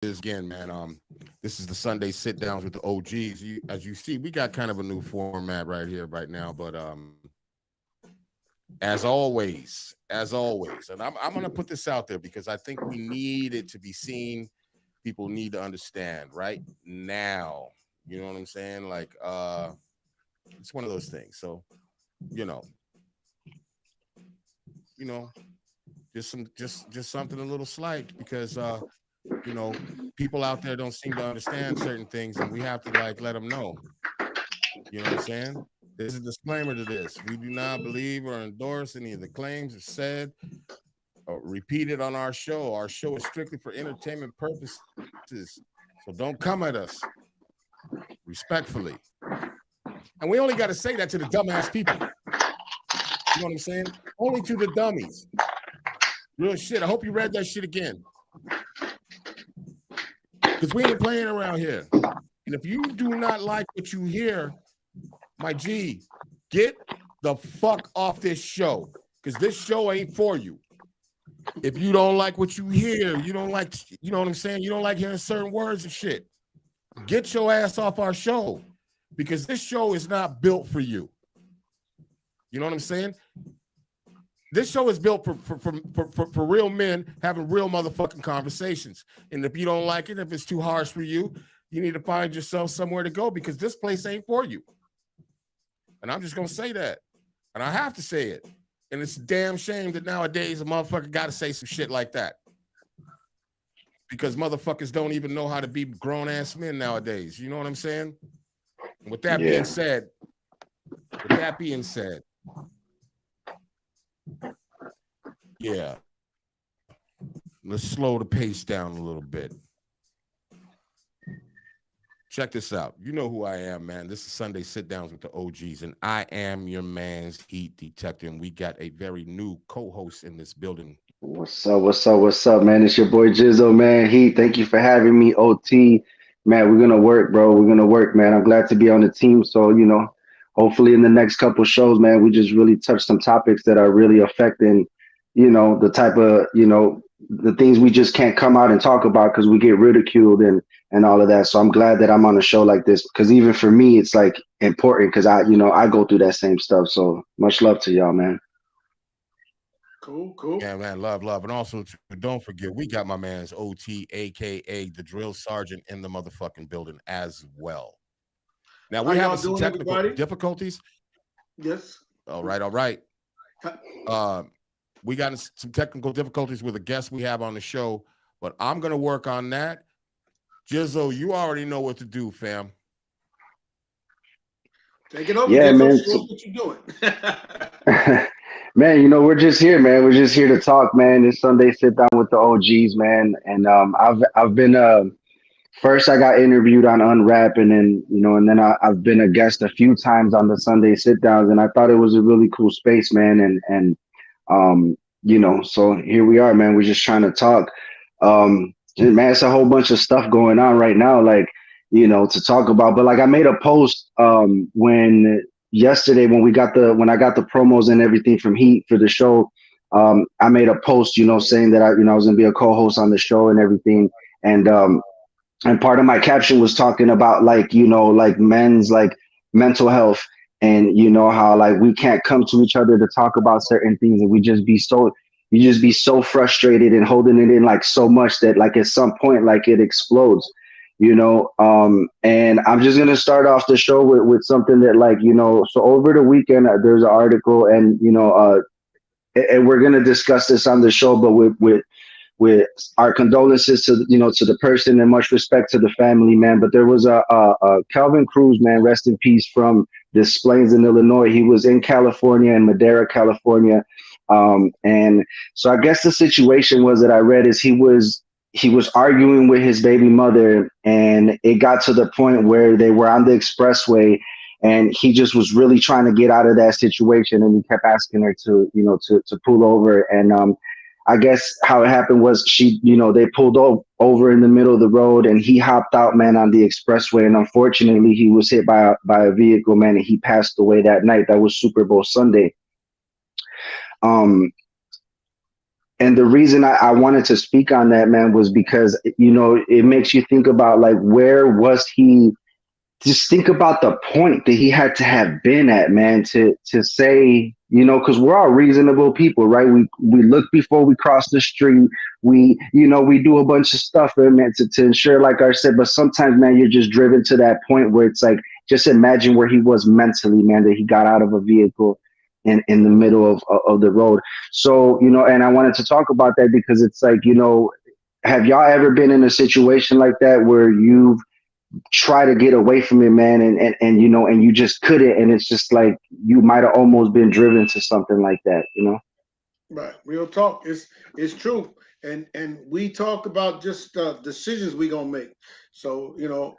is again, man. This is the Sunday sit downs with the OGs. As you see, we got kind of a new format right here, right now. But as always, and I'm gonna put this out there because I think we need it to be seen. People need to understand right now. You know what I'm saying? Like, it's one of those things. So, you know, you know, just something a little slight because you know, people out there don't seem to understand certain things, and we have to like let them know. You know what I'm saying? There's a disclaimer to this. We do not believe or endorse any of the claims said or repeated on our show. Our show is strictly for entertainment purposes. So don't come at us respectfully. And we only got to say that to the dumbass people. You know what I'm saying? Only to the dummies. Real shit. I hope you read that shit again. Because we ain't playing around here. And if you do not like what you hear, my G, get the fuck off this show. Because this show ain't for you. If you don't like what you hear, you don't like, you know what I'm saying? You don't like hearing certain words and shit. Get your ass off our show. Because this show is not built for you. You know what I'm saying? This show is built for real men having real motherfucking conversations. And if you don't like it, if it's too harsh for you, you need to find yourself somewhere to go because this place ain't for you. And I'm just going to say that. And I have to say it. And it's a damn shame that nowadays a motherfucker got to say some shit like that. Because motherfuckers don't even know how to be grown-ass men nowadays. You know what I'm saying? And with that being said, yeah, let's slow the pace down a little bit. Check this out. You know who I am, man. This is Sunday Sit Downs with the OGs, and I am your man's heat detector. And we got a very new co-host in this building. What's up? What's up? What's up, man? It's your boy Jizzo, man. Heat, thank you for having me. OT, man. We're gonna work, bro. We're gonna work, man. I'm glad to be on the team. So, hopefully in the next couple shows, man, we just really touch some topics that are really affecting, the type of, the things we just can't come out and talk about because we get ridiculed and all of that. So I'm glad that I'm on a show like this because even for me, it's like important because I go through that same stuff. So much love to y'all, man. Cool, cool. Yeah, man, love. And also, don't forget, we got my man's OT, a.k.a. the drill sergeant in the motherfucking building as well. Now, How we y'all have some doing, technical everybody? difficulties. Yes. All right. Ha- Uh, we got some technical difficulties with a guest we have on the show, but I'm going to work on that. Jizzo, you already know what to do, fam. Take it over, Yeah, Jizzo. man. Show us what you're doing. Man, we're just here, man. We're just here to talk, man. It's Sunday sit down with the OGs, man. And I've been first I got interviewed on Unwrap, and then and then I've been a guest a few times on the Sunday sit downs, and I thought it was a really cool space, man. And so here we are, man. We're just trying to talk. Man, it's a whole bunch of stuff going on right now, like to talk about. But like I made a post when yesterday when I got the promos and everything from Heat for the show. I made a post, saying that I was gonna be a co-host on the show and everything, and part of my caption was talking about like like men's like mental health and how like we can't come to each other to talk about certain things and you just be so frustrated and holding it in like so much that like at some point like it explodes. And I'm just gonna start off the show with something that like so over the weekend there's an article and and we're gonna discuss this on the show, but with our condolences to to the person and much respect to the family, man. But there was a Calvin Cruz, man, rest in peace, from Des Plaines in Illinois. He was in California, in Madera, California, and so I guess the situation was that I read is he was arguing with his baby mother, and it got to the point where they were on the expressway. And he just was really trying to get out of that situation, and he kept asking her to, to pull over. And I guess how it happened was they pulled over in the middle of the road and he hopped out, man, on the expressway. And unfortunately, he was hit by a vehicle, man, and he passed away that night. That was Super Bowl Sunday. Um, And the reason I wanted to speak on that, man, was because, you know, it makes you think about like, where was he? Just think about the point that he had to have been at, man, to say, you know, because we're all reasonable people, right? We look before we cross the street. We, you know, we do a bunch of stuff, man, to ensure, like I said. But sometimes, man, you're just driven to that point where it's like, just imagine where he was mentally, man, that he got out of a vehicle in the middle of the road. So, you know, and I wanted to talk about that because it's like, you know, have y'all ever been in a situation like that where you've try to get away from it, man, and you know, and you just couldn't, and it's just like you might have almost been driven to something like that, you know? Right. Real talk. It's true. And we talk about just decisions we gonna make. So, you know,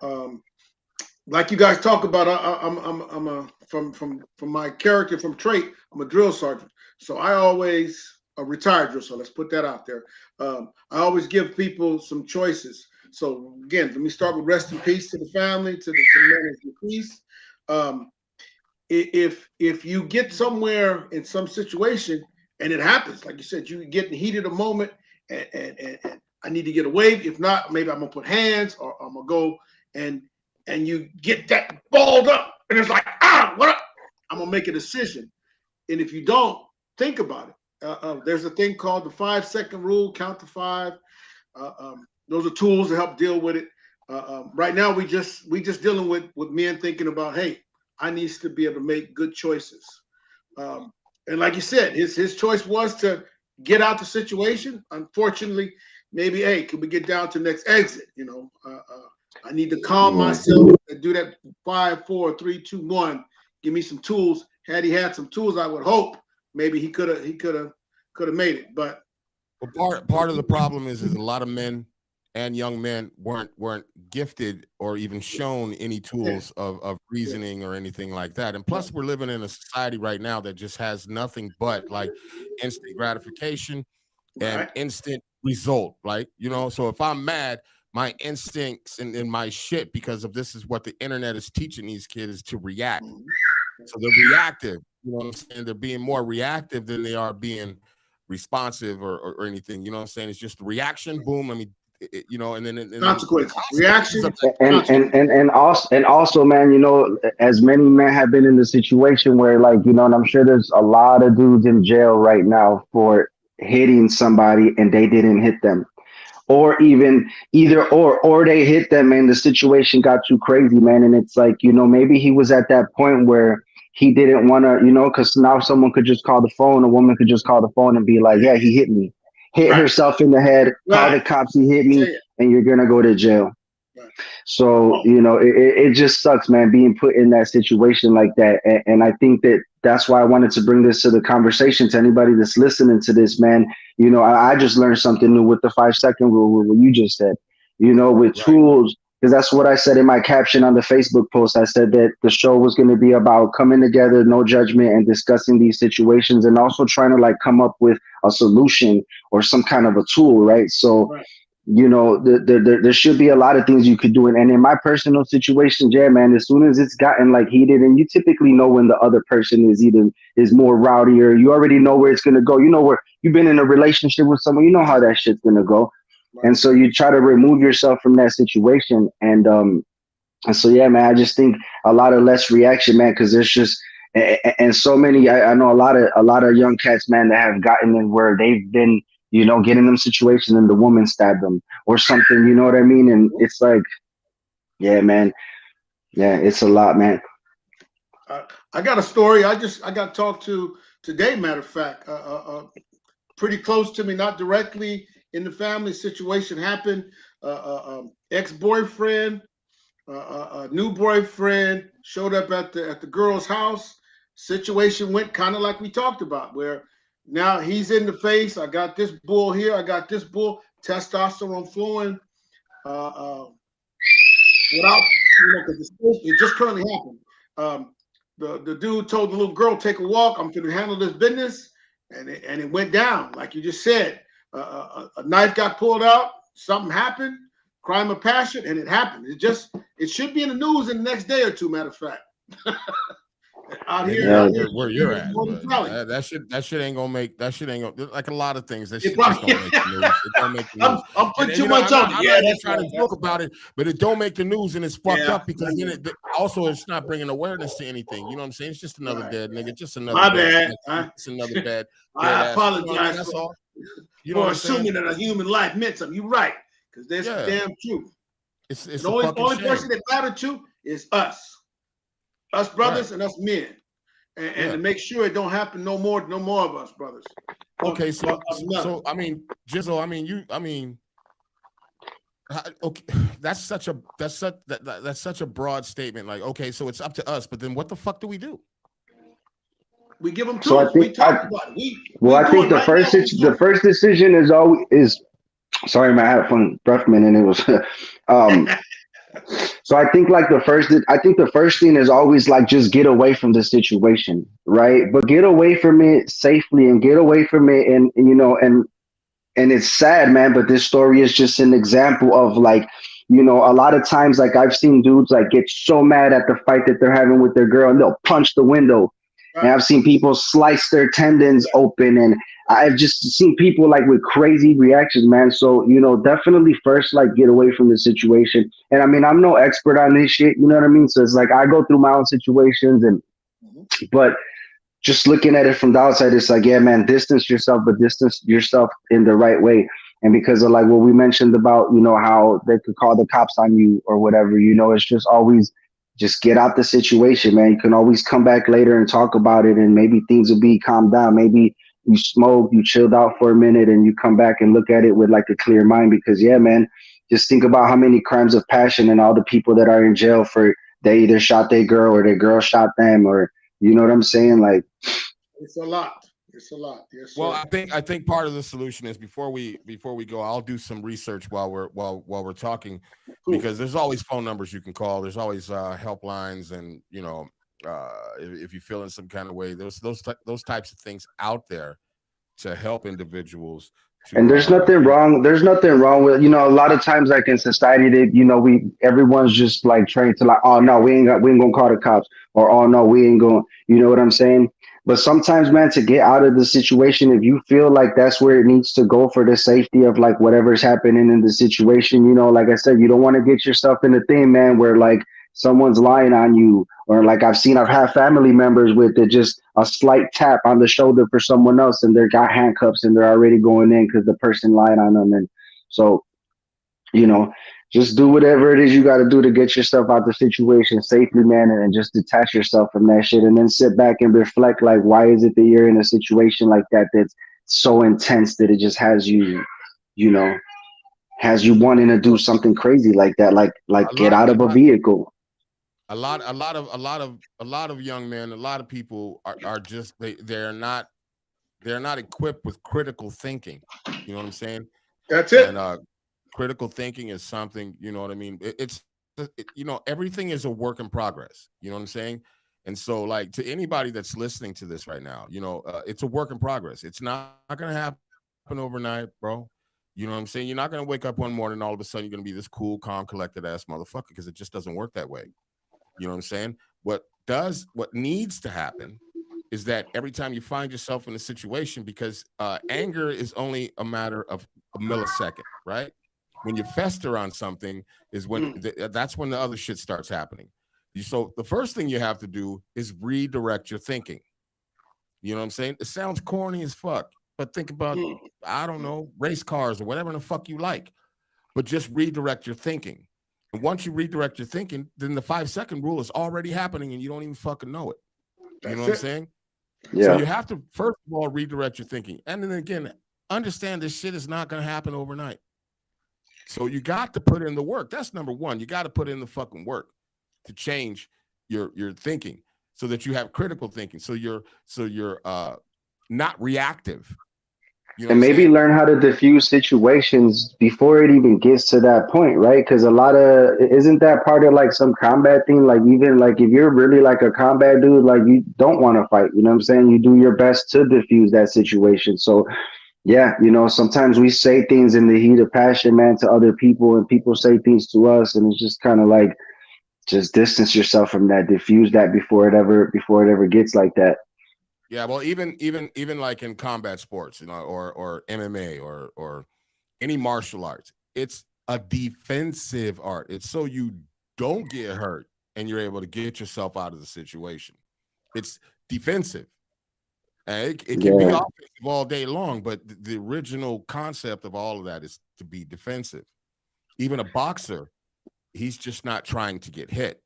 like you guys talk about, I'm a from my character from trait, I'm a drill sergeant. So I always a retired drill. So let's put that out there. I always give people some choices. So again, let me start with rest in peace to the family, to the man in peace. If you get somewhere in some situation and it happens, like you said, you get in the heat of the moment, and I need to get away. If not, maybe I'm gonna put hands, or I'm gonna go and you get that balled up, and it's like, what? I'm gonna make a decision, and if you don't think about it, there's a thing called the 5-second rule. Count to five. Those are tools to help deal with it. Right now, we just dealing with men thinking about, hey, I needs to be able to make good choices. And like you said, his choice was to get out the situation. Unfortunately, maybe, hey, can we get down to the next exit? You know, I need to calm myself and do that 5, 4, 3, 2, 1. Give me some tools. Had he had some tools, I would hope maybe he could have made it. But part of the problem is a lot of men and young men weren't gifted or even shown any tools of reasoning or anything like that. And plus, we're living in a society right now that just has nothing but like instant gratification and instant result, right? You know, so if I'm mad, my instincts and my shit, because of this is what the internet is teaching these kids, is to react. So they're reactive. You know what I'm saying? They're being more reactive than they are being responsive or anything. You know what I'm saying? It's just reaction, boom. I mean, you know, and then consequences, reaction, and also, man, you know, as many men have been in the situation where, like, you know, and I'm sure there's a lot of dudes in jail right now for hitting somebody and they didn't hit them, or even or they hit them and the situation got too crazy, man. And it's like, you know, maybe he was at that point where he didn't want to, you know, because now someone could just call the phone, a woman could just call the phone and be like, yeah, he hit me. Hit herself in the head, call the cops, he hit me, and you're gonna go to jail. So, you know, it just sucks, man, being put in that situation like that. And I think that's why I wanted to bring this to the conversation, to anybody that's listening to this, man. You know, I just learned something new with the 5-second rule, what you just said, you know, with tools, because that's what I said in my caption on the Facebook post. I said that the show was going to be about coming together, no judgment, and discussing these situations, and also trying to like come up with a solution or some kind of a tool, right? So, you know, there should be a lot of things you could do. And in my personal situation, yeah, man, as soon as it's gotten like heated, and you typically know when the other person is more rowdy, or you already know where it's going to go. You know, where you've been in a relationship with someone, you know how that shit's going to go. And so you try to remove yourself from that situation. And so, yeah, man, I just think a lot of less reaction, man, because there's just, and so many, I know a lot of young cats, man, that have gotten in where they've been, you know, getting them situation and the woman stabbed them or something, you know what I mean? And it's like, yeah, man. Yeah, it's a lot, man. I got a story. I got talked to today, matter of fact, pretty close to me, not directly in the family. Situation happened. Ex-boyfriend, new boyfriend showed up at the girl's house. Situation went kind of like we talked about, where now he's in the face. I got this bull here. I got this bull. Testosterone flowing. Without, you know, because it just currently happened. The dude told the little girl, take a walk. I'm going to handle this business. And it went down, like you just said. A knife got pulled out. Something happened. Crime of passion, and it happened. It should be in the news in the next day or two, matter of fact. out maybe here, not out here, where you're at, Golden but Valley. that shit ain't gonna make like a lot of things. That It shit just probably- don't make the news. It don't make the news. I'm putting too You know, much on it. I'm Yeah, not even that's trying right. to joke about it, but it don't make the news, and it's fucked Yeah. up because then also it's not bringing awareness to anything. You know what I'm saying? It's just another Right. dead nigga, just another My bad. bad. It's another bad. I dead ass. You know what I mean? apologize That's all. You know for what I'm saying? assuming that a human life meant something. You're right, because that's Yeah. damn true. It's The a fucking only shame. person that mattered to is us brothers, Right. and us men, and Yeah. to make sure it don't happen no more of us brothers. Okay, so none. I mean, Jizzle, okay, that's such a broad statement. Like, okay, so it's up to us, but then what the fuck do we do? We give them tools. So I think we talk about it. I think the first decision is always. Sorry, man, I had a fun breath minute, and it was. So I think the first thing is always like just get away from the situation, right? But get away from it safely and get away from it, and you know, and it's sad, man. But this story is just an example of like, you know, a lot of times like I've seen dudes like get so mad at the fight that they're having with their girl, and they'll punch the window. And I've seen people slice their tendons open, and I've just seen people like with crazy reactions, man. So, you know, definitely first, like, get away from the situation. And I mean, I'm no expert on this shit, you know what I mean? So it's like I go through my own situations, but just looking at it from the outside, it's like, yeah, man, distance yourself, but distance yourself in the right way. And because of like what we mentioned about, you know, how they could call the cops on you or whatever, you know, it's just always just get out the situation, man. You can always come back later and talk about it, and maybe things will be calmed down. Maybe you smoked, you chilled out for a minute, and you come back and look at it with like a clear mind. Because yeah, man, just think about how many crimes of passion and all the people that are in jail for they either shot their girl or their girl shot them, or you know what I'm saying? Like, it's a lot. It's a lot. Yes, well, sir. I think part of the solution is before we go, I'll do some research while we're talking, Cool. because there's always phone numbers you can call. There's always helplines, and you know, if you feel in some kind of way, those types of things out there to help individuals. And there's nothing wrong. There's nothing wrong with, you know, a lot of times like in society that, you know, everyone's just like trained to like, oh no, we ain't gonna call the cops, or oh no, we ain't going, you know what I'm saying? But sometimes, man, to get out of the situation, if you feel like that's where it needs to go for the safety of like whatever's happening in the situation, you know, like I said, you don't want to get yourself in a thing, man, where like someone's lying on you, or like I've had family members with it, just a slight tap on the shoulder for someone else, and they got handcuffs and they're already going in because the person lied on them. And so, you know, just do whatever it is you got to do to get yourself out the situation safely, man, and just detach yourself from that shit, and then sit back and reflect, like, why is it that you're in a situation like that that's so intense that it just has you, you know, has you wanting to do something crazy like that, like get out of a vehicle. A lot of young men, a lot of people are just they're not equipped with critical thinking. You know what I'm saying? That's it. And critical thinking is something, you know what I mean? You know, everything is a work in progress. You know what I'm saying? And so, like, to anybody that's listening to this right now, you know, it's a work in progress. It's not going to happen overnight, bro. You know what I'm saying? You're not going to wake up one morning and all of a sudden you're going to be this cool, calm, collected ass motherfucker, because it just doesn't work that way. You know what I'm saying? What needs to happen is that every time you find yourself in a situation, because anger is only a matter of a millisecond, right? When you fester on something is when that's when the other shit starts happening. So the first thing you have to do is redirect your thinking. You know what I'm saying? It sounds corny as fuck, but think about, I don't know, race cars or whatever the fuck you like, but just redirect your thinking. And once you redirect your thinking, then the 5-second rule is already happening and you don't even fucking know it. You know what I'm saying? Yeah. So you have to, first of all, redirect your thinking. And then again, understand this shit is not going to happen overnight. So you got to put in the work. That's number one. You got to put in the fucking work to change your thinking so that you have critical thinking. So you're not reactive. You know, and maybe learn how to diffuse situations before it even gets to that point, right? Because isn't that part of like some combat thing? Like, even like if you're really like a combat dude, like you don't want to fight, you know what I'm saying? You do your best to diffuse that situation. So yeah, you know, sometimes we say things in the heat of passion, man, to other people, and people say things to us, and it's just kind of like, just distance yourself from that, diffuse that before it ever gets like that. Yeah, well, even like in combat sports, you know, or MMA or any martial arts, it's a defensive art. It's so you don't get hurt and you're able to get yourself out of the situation. It's defensive. And it can be Yeah. offensive all day long, but the original concept of all of that is to be defensive. Even a boxer, he's just not trying to get hit.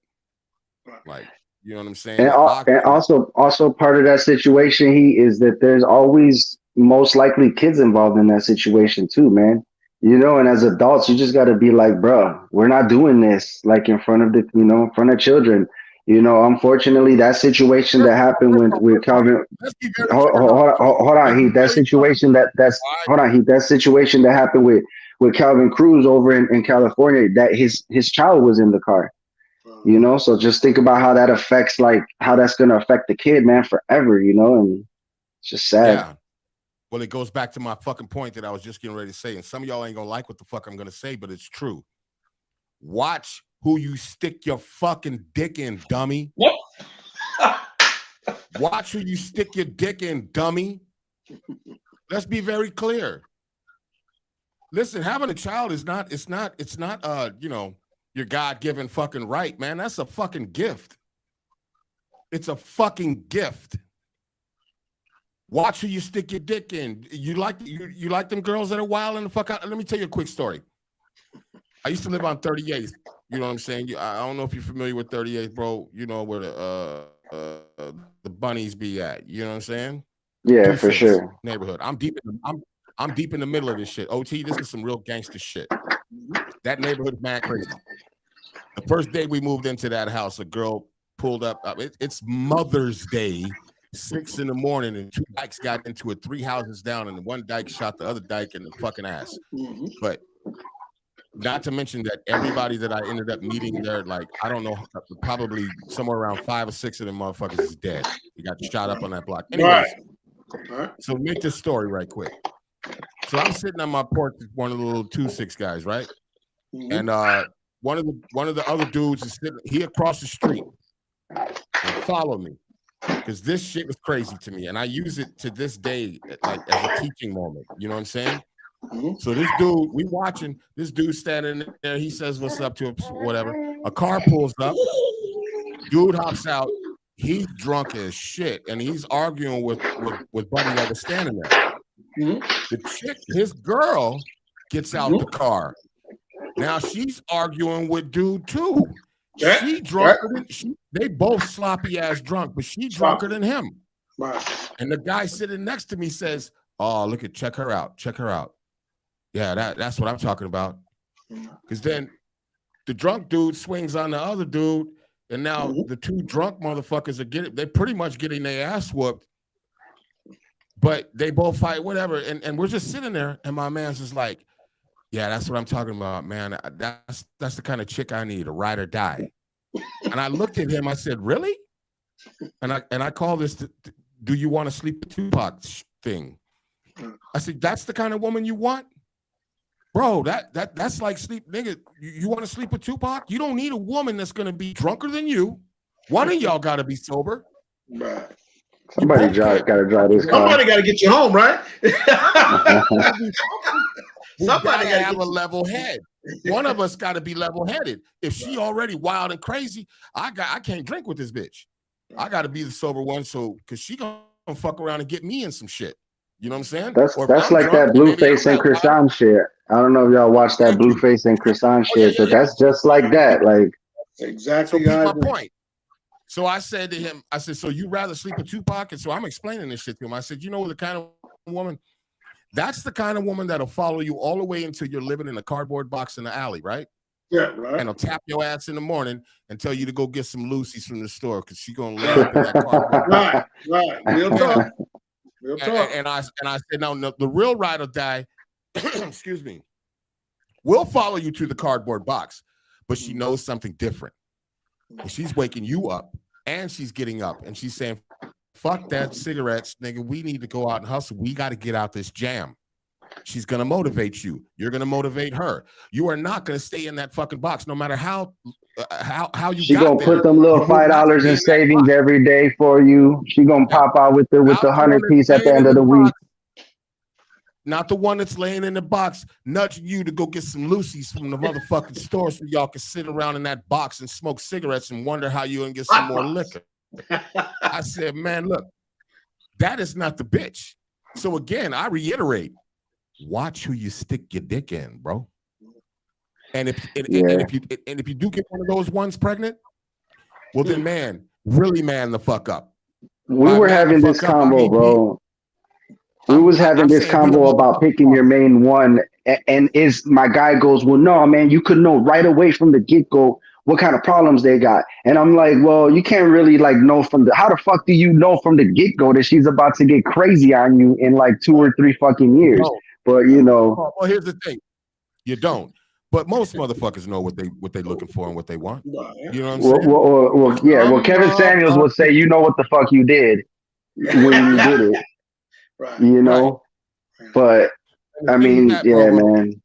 Like, you know what I'm saying? And, and also part of that situation, he is that there's always most likely kids involved in that situation too, man. You know, and as adults, you just got to be like, bro, we're not doing this like in front of the, you know, in front of children. You know, unfortunately, that situation that happened with Calvin. Hold on, Heath. That situation that situation that happened with Calvin Cruz over in California. That his child was in the car. You know, so just think about how that affects, like how that's going to affect the kid, man, forever. You know, and it's just sad. Yeah. Well, it goes back to my fucking point that I was just getting ready to say, and some of y'all ain't gonna like what the fuck I'm gonna say, but it's true. Watch who you stick your fucking dick in, dummy. What? Watch who you stick your dick in, dummy. Let's be very clear. Listen, having a child is not, it's not, you know, your God-given fucking right, man. That's a fucking gift. It's a fucking gift. Watch who you stick your dick in. You like them girls that are wild and the fuck out. Let me tell you a quick story. I used to live on 38th. You know what I'm saying? I don't know if you're familiar with 38th, bro. You know where the bunnies be at. You know what I'm saying? Yeah, for sure. Neighborhood. I'm deep in the middle of this shit. OT, this is some real gangster shit. That neighborhood is mad crazy. The first day we moved into that house, a girl pulled up. It's Mother's Day. 6 a.m, and 2 dykes got into it 3 houses down, and one dyke shot the other dyke in the fucking ass. But not to mention that everybody that I ended up meeting there, like, I don't know, probably somewhere around 5 or 6 of them motherfuckers is dead. He got shot up on that block. Anyways, so make this story right quick. So I'm sitting on my porch with one of the little 2-6 guys, right? And one of the other dudes is sitting, he across the street and followed me. Because this shit was crazy to me, and I use it to this day, like as a teaching moment. You know what I'm saying? So this dude, we watching this dude standing there. He says, "What's up?" to him, whatever. A car pulls up. Dude hops out. He's drunk as shit, and he's arguing with buddy that was standing there. The chick, his girl, gets out the car. Now she's arguing with dude too. She drunker than they both sloppy ass drunk, but she drunker than him. And the guy sitting next to me says, "Oh, check her out. Check her out." Yeah, that's what I'm talking about. Because then the drunk dude swings on the other dude, and now the 2 drunk motherfuckers they're pretty much getting their ass whooped. But they both fight, whatever. And we're just sitting there, and my man's just like, yeah, that's what I'm talking about, man. That's the kind of chick I need, a ride or die. And I looked at him. I said, really? And I call this, do you want to sleep with Tupac thing? I said, that's the kind of woman you want? Bro, that's like sleep, nigga. You want to sleep with Tupac? You don't need a woman that's going to be drunker than you. One of y'all got to be sober. Right. Somebody got to drive this car. Somebody got to get you home, right? Somebody got to have a level head. One of us got to be level-headed. If she already wild and crazy, I can't drink with this bitch. I got to be the sober one, so because she gonna fuck around and get me in some shit. You know what I'm saying? That's like that Blueface and Chrisean shit. I don't know if y'all watched that Blueface and Chrisean shit, but that's just like that. Like exactly. So my point. So I said to him, I said, so you rather sleep with Tupac? And so I'm explaining this shit to him. I said, you know the kind of woman, that's the kind of woman that'll follow you all the way until you're living in a cardboard box in the alley, right? Yeah, right. And he'll tap your ass in the morning and tell you to go get some Lucy's from the store because she's gonna lay up in that cardboard box. Right. Real talk. Real talk. And I said, no, the real ride or die, excuse me, will follow you to the cardboard box, but she knows something different. And she's waking you up and she's getting up and she's saying, fuck that cigarettes, nigga. We need to go out and hustle. We got to get out this jam. She's going to motivate you. You're going to motivate her. You are not going to stay in that fucking box, no matter how you She got gonna there. put them little You're not gonna $5 be in in that savings box. every day for you. She gonna Yeah. pop out with the Not the one 100 that's piece at the laying end in of the week. box. Not the one that's laying in the box, nudging you to go get some Lucy's from the motherfucking store so y'all can sit around in that box and smoke cigarettes and wonder how you can get some more liquor. I said, man, look, that is not the bitch. So again, I reiterate, watch who you stick your dick in, bro. And if you do get one of those ones pregnant, well then, man, really man the fuck up. We were having this combo, bro. We was having this combo about picking your main one, and my guy goes, well, no, man, you could know right away from the get-go what kind of problems they got. And I'm like, well, you can't really like know how the fuck do you know from the get-go that she's about to get crazy on you in like 2 or 3 fucking years? But you know, well, here's the thing, you don't. But most motherfuckers know what they looking for and what they want. You know what I'm saying? Well, Kevin Samuels would say, you know what the fuck you did when you did it. Right. You know, right. But I mean, that, yeah, bro, man.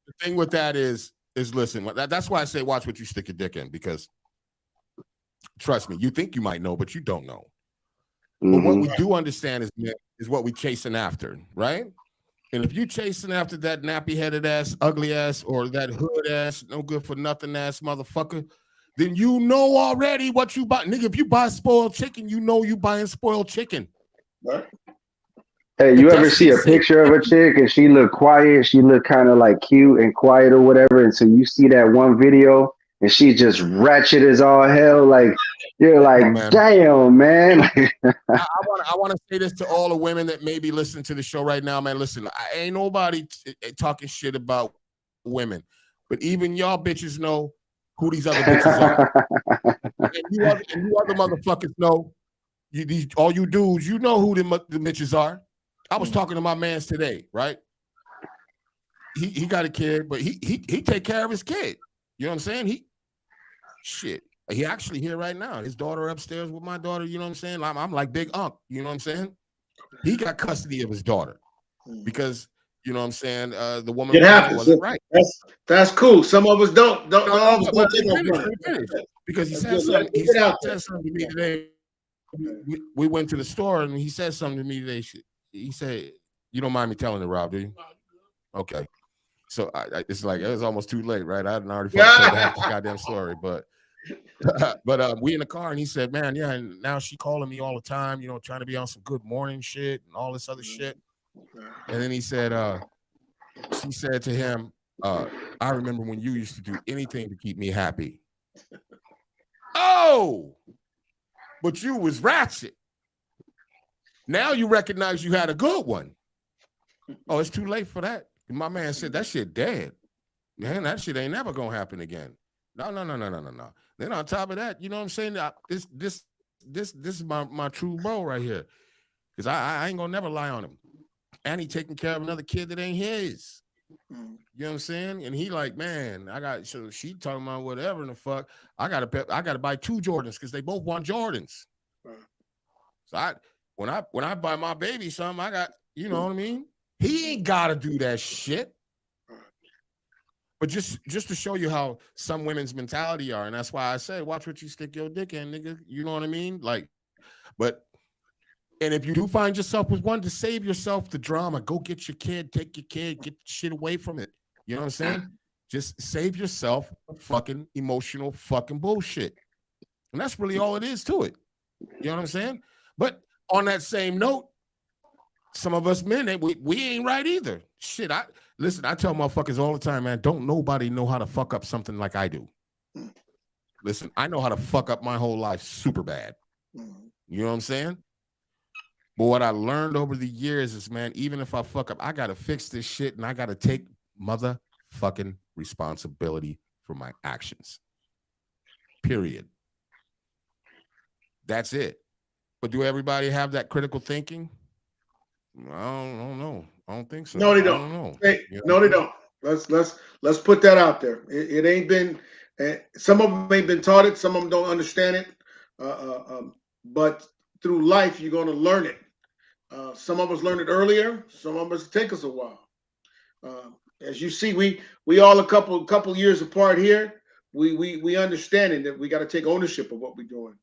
The thing with that is listen. That's why I say watch what you stick your dick in, because trust me, you think you might know, but you don't know. Mm-hmm. But what we do understand is what we chasing after, right? And if you chasing after that nappy-headed ass, ugly ass, or that hood ass, no good for nothing ass motherfucker, then you know already what you buy. Nigga, if you buy spoiled chicken, you know you buying spoiled chicken. Right. Hey, you ever see a picture of a chick and she look quiet? She look kind of like cute and quiet or whatever. And so you see that one video and she just ratchet as all hell. Like, you're like, damn, man. I want to say this to all the women that may be listening to the show right now, man. Listen, I ain't nobody talking shit about women, but even y'all bitches know who these other bitches are. and you other motherfuckers know. All you dudes, you know who the bitches are. I was talking to my mans today, right? He got a kid, but he take care of his kid. You know what I'm saying? He actually here right now. His daughter upstairs with my daughter. You know what I'm saying? I'm like Big Unc. You know what I'm saying? He got custody of his daughter because you know what I'm saying. The woman wasn't right. That's cool. Some of us don't take because he said something. He said something to me today. We went to the store and he said something to me today. He said, "You don't mind me telling it, Rob, do you?" Okay. So it's like it was almost too late, right? I hadn't already told half the goddamn story, but we in the car and he said, "Man, yeah, and now she calling me all the time, you know, trying to be on some good morning shit and all this other shit." And then he said, she said to him, "I remember when you used to do anything to keep me happy." Oh. But you was ratchet. Now you recognize you had a good one. Oh, it's too late for that. My man said that shit dead. Man, that shit ain't never gonna happen again. No. Then on top of that, you know what I'm saying? This is my true bro right here. Because I ain't gonna never lie on him. And he taking care of another kid that ain't his. You know what I'm saying? And he like, man, so she talking about whatever in the fuck. I gotta buy 2 Jordans because they both want Jordans. So when I buy my baby something, I got, you know what I mean? He ain't gotta do that shit. But just to show you how some women's mentality are, and that's why I say, watch what you stick your dick in, nigga. You know what I mean? Like, and if you do find yourself with one, to save yourself the drama, go get your kid, take your kid, get shit away from it. You know what I'm saying? Just save yourself fucking emotional fucking bullshit. And that's really all it is to it. You know what I'm saying? But on that same note, some of us men, we ain't right either. Shit, I tell motherfuckers all the time, man, don't nobody know how to fuck up something like I do. Listen, I know how to fuck up my whole life super bad. You know what I'm saying? But what I learned over the years is, man, even if I fuck up, I got to fix this shit and I got to take motherfucking responsibility for my actions. Period. That's it. But do everybody have that critical thinking? I don't know. I don't think so. No, they don't. Know. Hey, no, they don't. Let's put that out there. It ain't been. Some of them ain't been taught it. Some of them don't understand it. But through life, you're gonna learn it. Some of us learn it earlier. Some of us take us a while. As you see, we all a couple years apart here. We understanding that we got to take ownership of what we're doing.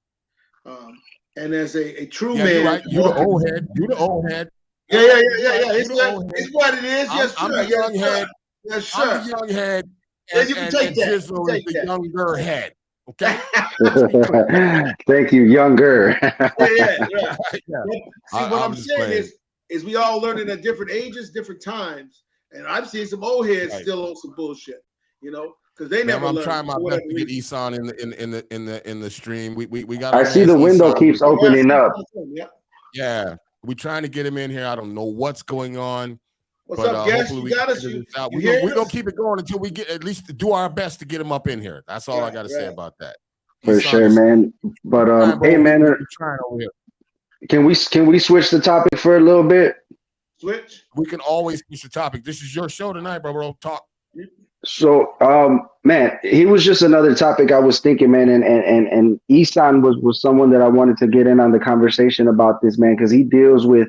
And as a true man, you're right. You the old head. You the old head. Yeah. It's what it is. Yes, I'm sir. the young head. Yes, sir. I'm the young head. Yeah, And, you can and, take and that. Jizzle is the younger head. Okay. Thank you, younger. Yeah. Yeah. See, what I'm saying is we all learning at different ages, different times, and I've seen some old heads still on some bullshit, you know, because they never learned. I'm trying my best to get Isan in the stream. We got. I see the window keeps opening up. Yeah, we trying to get him in here. I don't know what's going on. What's up, guys? Hopefully you got us. We're gonna keep it going until we get at least do our best to get him up in here. That's all I got to say about that. For sure, man. But hey, man, can we switch the topic for a little bit? Switch. We can always switch the topic. This is your show tonight, bro. Talk. So, man, he was just another topic I was thinking, man, and Isan was someone that I wanted to get in on the conversation about this, man, because he deals with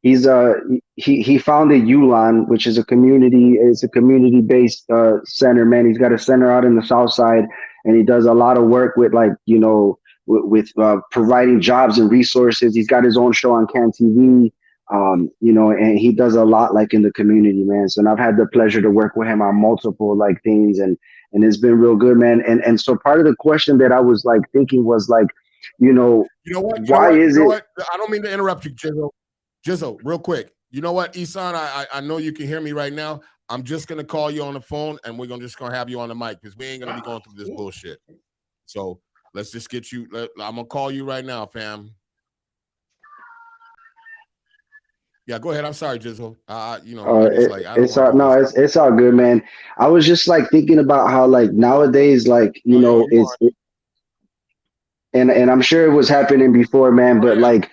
he founded Ulan, which is a community based center, man. He's got a center out in the South Side, and he does a lot of work with, like, you know, with providing jobs and resources. He's got his own show on Can TV. You know, and he does a lot, like, in the community, man. So, and I've had the pleasure to work with him on multiple, like, things, and it's been real good, man. And so part of the question that I was, like, thinking was, like, you know what? Why is it? I don't mean to interrupt you, Jizzle, real quick. You know what, Isan? I know you can hear me right now. I'm just gonna call you on the phone, and we're just gonna have you on the mic because we ain't gonna be going through this bullshit. So let's just get you. I'm gonna call you right now, fam. Yeah, go ahead. I'm sorry, Jizzle. You know, it's all good, man. I was just, like, thinking about how, like, nowadays, like, you know, and I'm sure it was happening before, man, but like,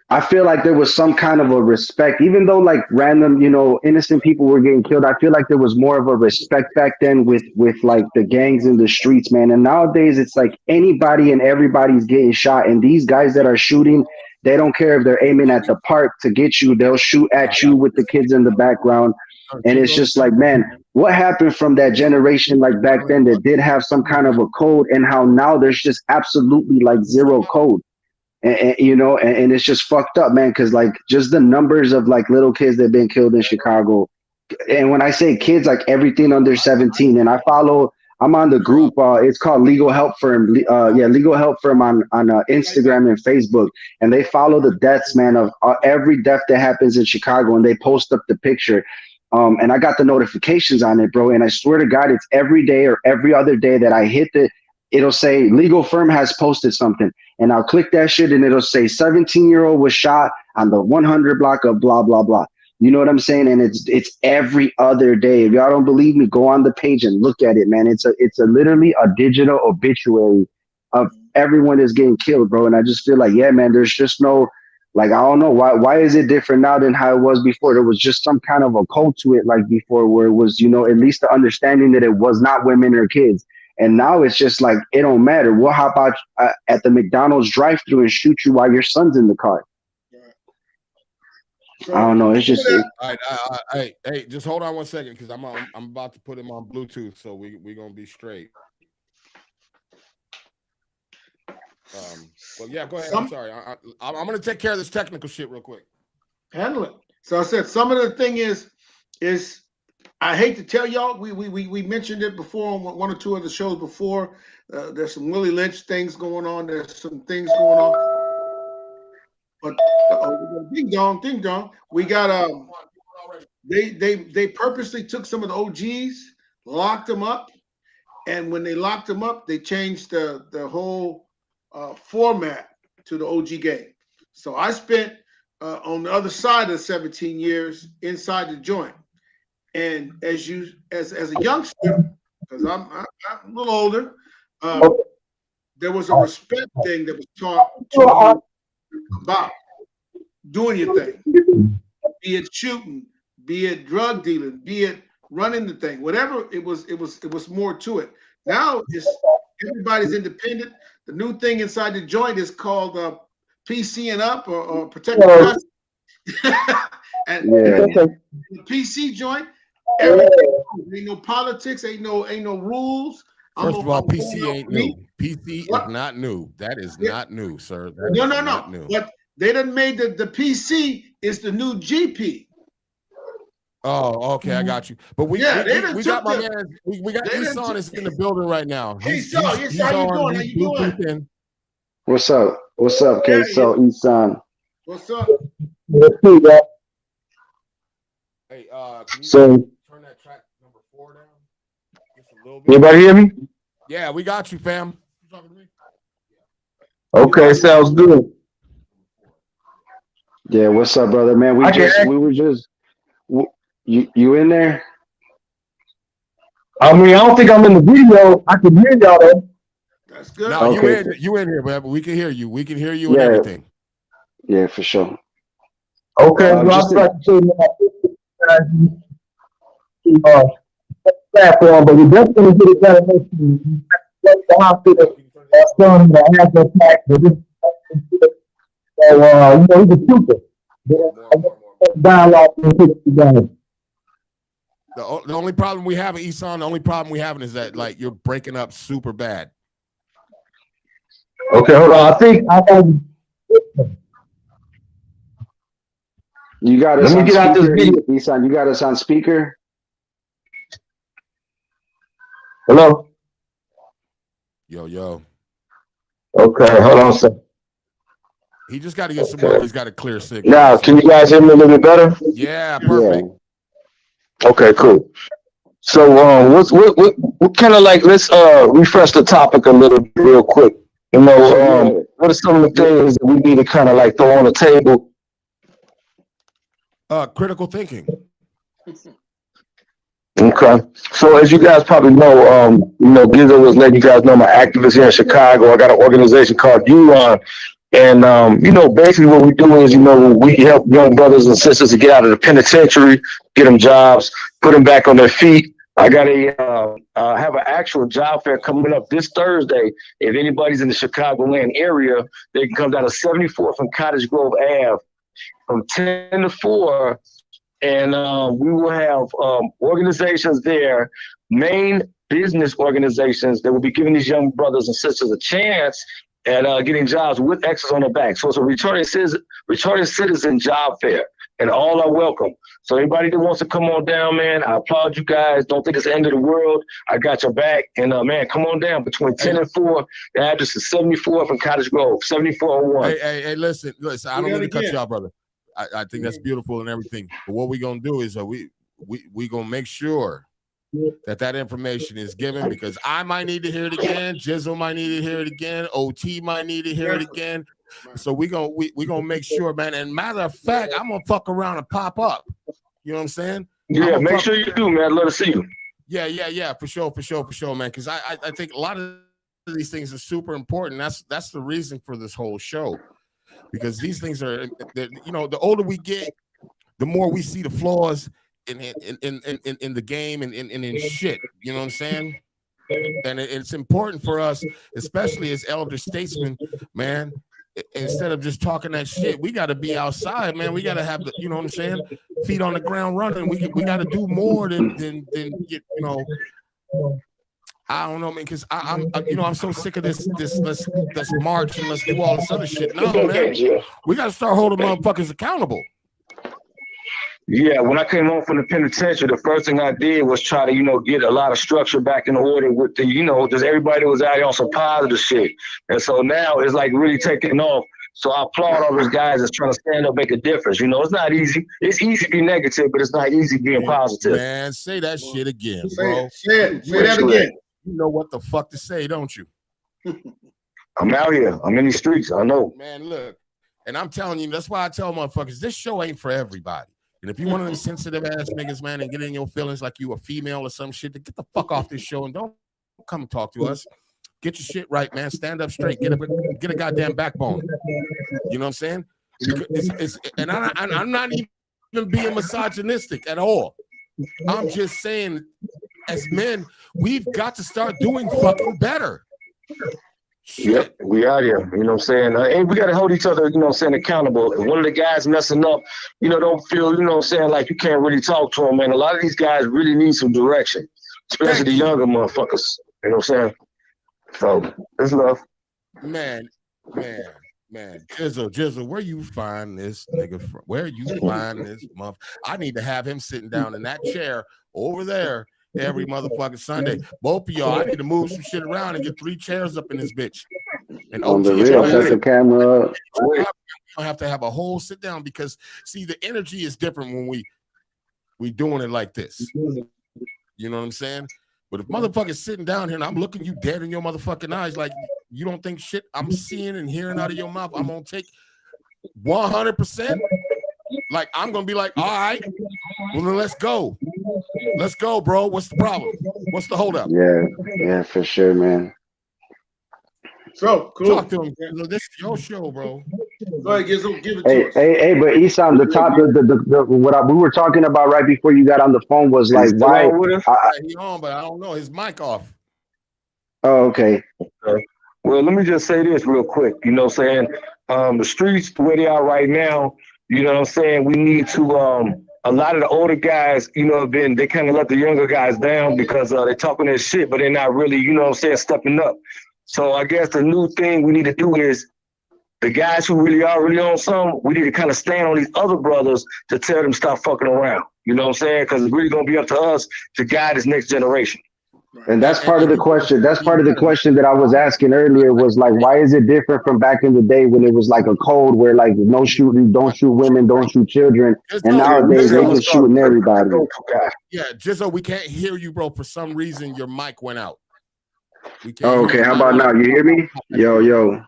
I feel like there was some kind of a respect, even though, like, random, you know, innocent people were getting killed. I feel like there was more of a respect back then with like the gangs in the streets, man. And nowadays it's like anybody and everybody's getting shot. And these guys that are shooting, they don't care if they're aiming at the park to get you. They'll shoot at you with the kids in the background. And it's just like, man, what happened from that generation, like, back then, that did have some kind of a code, and how now there's just absolutely, like, zero code. And you know, and it's just fucked up, man, because, like, just the numbers of, like, little kids that have been killed in Chicago. And when I say kids, like, everything under 17. And I'm on the group. It's called Legal Help Firm. Legal Help Firm on Instagram and Facebook. And they follow the deaths, man, of every death that happens in Chicago. And they post up the picture. And I got the notifications on it, bro. And I swear to God, it's every day or every other day that I hit it'll say Legal Firm has posted something. And I'll click that shit and it'll say 17-year-old was shot on the 100 block of blah, blah, blah. You know what I'm saying? And it's every other day. If y'all don't believe me, go on the page and look at it, man. It's literally a digital obituary of everyone that's getting killed, bro. And I just feel like, yeah, man, there's just no, like, I don't know why is it different now than how it was before. There was just some kind of a code to it, like before, where it was, you know, at least the understanding that it was not women or kids. And now it's just like, it don't matter. We'll hop out at the McDonald's drive-thru and shoot you while your son's in the car. So, I don't know. It's just. All right. Hey, just hold on 1 second, because I'm about to put him on Bluetooth, so we're gonna be straight. Well, yeah, go ahead. I'm sorry. I'm gonna take care of this technical shit real quick. Handle it. So I said, some of the thing is I hate to tell y'all, we mentioned it before on one or two of the shows before. There's some Willie Lynch things going on. There's some things going on. But ding dong. We got they purposely took some of the OGs, locked them up, and when they locked them up, they changed the whole format to the OG game. So I spent on the other side of 17 years inside the joint. And as a youngster, because I'm a little older, there was a respect thing that was taught to you about doing your thing, be it shooting, be it drug dealing, be it running the thing, whatever it was more to it. Now everybody's independent. The new thing inside the joint is called PC and up or protect the and Yeah. the PC joint, everything. Ain't no politics, ain't no rules. First of all, I'm PC going ain't off me. new. PC What? is not new. That is Yeah. not new, sir. That No, is no, not no. new. But they done made the PC is the new GP. Oh, okay, I got you. But we Yeah, they done we took got my the- man. We got they done Eson took- is in the building right now. Hey, He's so, yes, he's how you on. doing? How He's you doing? Bluetooth in. What's up? What's up, Yeah, K-So, Isan? What's up? Hey, can you So, turn that track number 4 down? Just a little bit. anybody hear me? Yeah, we got you, fam. You talking to me? Okay, sounds good. Yeah, what's up, brother? Man, we were just you in there? I mean, I don't think I'm in the video. I can hear y'all though. That's good. No, Okay. you in here, man. We can hear you. We can hear you and Yeah. everything. Yeah, for sure. Okay, well, just I'd like to say platform, but we're definitely going to get it done. The hospital, son, that has that tax. So, he's a trooper. Dialogue. The only problem we have, Eson, the only problem we having is that like you're breaking up super bad. Okay, hold on. I think You got us Let me on get out this speaker, video. Isan. You got us on speaker. hello. Yo. Okay, hold on a second. He just got to get some more. He's got a clear signal. Now, can you guys hear me a little bit better? Yeah, perfect. Okay, cool. So, what kind of like? Let's refresh the topic a little bit real quick. You know, what are some of the things that we need to kind of like throw on the table? Critical thinking. Okay. So as you guys probably know, Gizzo was letting you guys know my activist here in Chicago. I got an organization called ULON. And, basically what we do is, we help young brothers and sisters to get out of the penitentiary, get them jobs, put them back on their feet. I got have an actual job fair coming up this Thursday. If anybody's in the Chicagoland area, they can come down to 74th and Cottage Grove Ave from 10 to 4. And we will have organizations there, main business organizations that will be giving these young brothers and sisters a chance at getting jobs with X's on their back. So it's a returning citizen job fair, and all are welcome. So anybody that wants to come on down, man, I applaud you guys. Don't think it's the end of the world. I got your back. And, man, come on down between 10 and 4. The address is 74 from Cottage Grove, 7401. Hey, listen, I don't mean to cut you out, brother. I think that's beautiful and everything. But what we're going to do is we going to make sure that information is given, because I might need to hear it again. Jizzle might need to hear it again. OT might need to hear it again. So we gonna make sure, man. And matter of fact, I'm gonna fuck around and pop up. You know what I'm saying? Yeah, make sure you do, man. I'd love to see you. Yeah, for sure, man. Because I think a lot of these things are super important. That's the reason for this whole show, because these things are, the older we get, the more we see the flaws in the game and in shit. You know what I'm saying? And it's important for us, especially as elder statesmen, man. Instead of just talking that shit, we got to be outside, man. We got to have the, you know what I'm saying, feet on the ground running. We got to do more than I don't know, man, because I'm so sick of this let's march and let's do all this other shit. No, man, we got to start holding motherfuckers accountable. Yeah, when I came home from the penitentiary, the first thing I did was try to, get a lot of structure back in order with the, just everybody was out here on some positive shit. And so now it's like really taking off. So I applaud all those guys that's trying to stand up, make a difference. It's not easy. It's easy to be negative, but it's not easy being positive. Man, say that shit again, bro. Say that again. You know what the fuck to say, don't you? I'm out here. I'm in these streets. I know. Man, look. And I'm telling you, that's why I tell motherfuckers, this show ain't for everybody. And if you one of them sensitive ass niggas, man, and get in your feelings like you a female or some shit, then get the fuck off this show and don't come and talk to us. Get your shit right, man. Stand up straight. Get a goddamn backbone. You know what I'm saying? And I'm not even being misogynistic at all. I'm just saying, as men, we've got to start doing fucking better. Shit. We out here, you know what I'm saying? And we got to hold each other, you know what I'm saying, accountable. If one of the guys messing up, you know, don't feel, you know what I'm saying, like you can't really talk to them, man. A lot of these guys really need some direction, especially the younger motherfuckers, you know what I'm saying? So, it's love. Man. Jizzle, where you find this nigga from? Where you find this month? I need to have him sitting down in that chair over there every motherfucking Sunday. Both of y'all, I need to move some shit around and get 3 chairs up in this bitch. And On the real, set the camera up. We don't have to have a whole sit down because see, the energy is different when we doing it like this. You know what I'm saying? But if motherfuckers sitting down here and I'm looking you dead in your motherfucking eyes, like you don't think shit I'm seeing and hearing out of your mouth, I'm gonna take 100%. Like I'm gonna be like, all right, well then let's go. Let's go, bro. What's the problem? What's the holdup? Yeah, for sure, man. So cool. Talk to him. This is your show, bro. Go ahead, Gizzle, give it to us. Hey, but Esam, the top, what we were talking about right before you got on the phone was like, why? He on, but I don't know. His mic off. Oh, okay. Well, let me just say this real quick. You know what I'm saying? The streets, the way they are right now, you know what I'm saying? We need to, a lot of the older guys, you know, they kind of let the younger guys down because they're talking their shit, but they're not really, you know what I'm saying, stepping up. So I guess the new thing we need to do is the guys who really are really on something, we need to kind of stand on these other brothers to tell them stop fucking around. You know what I'm saying? Because it's really going to be up to us to guide this next generation. And that's part of the question. That's part of the question that I was asking earlier was like, why is it different from back in the day when it was like a code where like no shooting, don't shoot women, don't shoot children. And nowadays they just shooting everybody. Yeah, Jizzle, we can't hear you, bro. For some reason, your mic went out. Oh, okay, how about now? You hear me? Yo.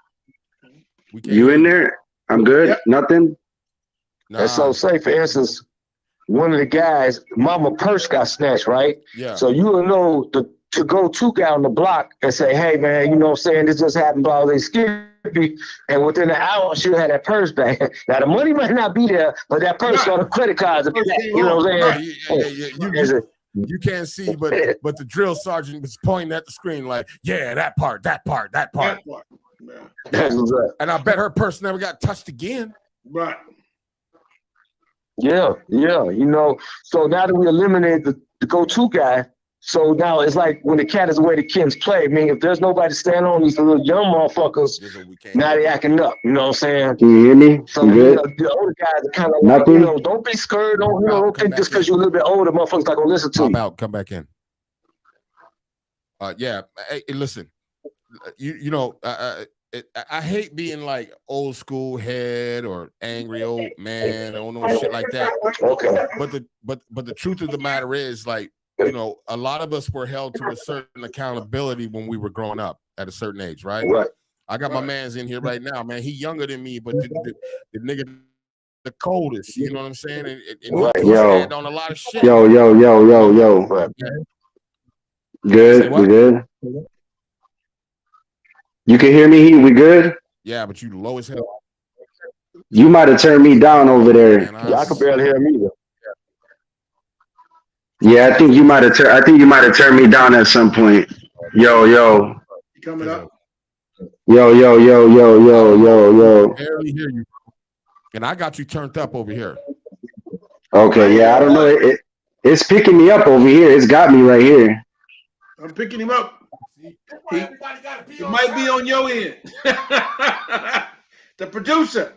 You in there? I'm good. Yep. Nothing? Nah. And so say, for instance, one of the guys, mama purse got snatched, right? Yeah. So you will know to go to guy on the block and say, hey, man, you know what I'm saying? This just happened, blah, they Skippy. And within an hour, she'll have that purse back. Now, the money might not be there, but that purse got the credit cards. You know what I'm saying? You can't see, but the drill sergeant was pointing at the screen like, yeah, that part. Yeah. And I bet her purse never got touched again. Right. Yeah, you know. So now that we eliminated the go-to guy, so now it's like when the cat is away, the kids play. I mean, if there's nobody standing on these little young motherfuckers, now they acting up. You know what I'm saying? Can you hear me? So the older guys are kind of like, you know, don't be scared. Don't think just because you're a little bit older, motherfuckers not gonna listen to you. Come back in. Yeah. Hey, listen. You know, I hate being like old school head or angry old man or no shit like that. Okay. But the truth of the matter is, like, you know, a lot of us were held to a certain accountability when we were growing up at a certain age, right? Right. I got my man's in here right now, man. He younger than me, but the nigga the coldest, you know what I'm saying? And he puts his hand on a lot of shit. Yo. Right. Good, we good? You can hear me? We good? Yeah, but you low as hell. You might have turned me down over there. I could barely hear me either. Yeah, I think you might have turned me down at some point. Yo. You coming up? Yo. Barely hear you, bro. And I got you turned up over here. Okay, yeah, I don't know. It's picking me up over here. It's got me right here. I'm picking him up. He might be on your end. The producer.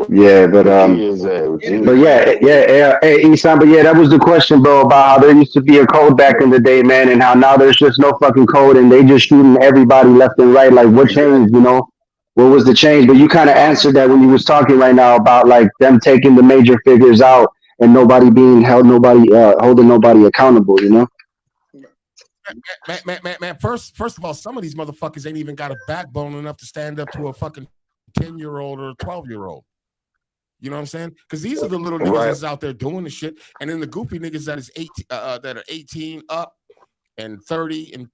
Yeah, but yeah, hey, Esam, but yeah, that was the question, bro, about how there used to be a code back in the day, man, and how now there's just no fucking code and they just shooting everybody left and right. Like, what changed, you know? What was the change? But you kind of answered that when you was talking right now about like them taking the major figures out and nobody being held, holding nobody accountable, you know? Man, first of all, some of these motherfuckers ain't even got a backbone enough to stand up to a fucking 10-year-old or a 12-year-old. You know what I'm saying? Because these are the little niggas that's out there doing the shit, and then the goofy niggas that is 18, that are 18 up and 30. And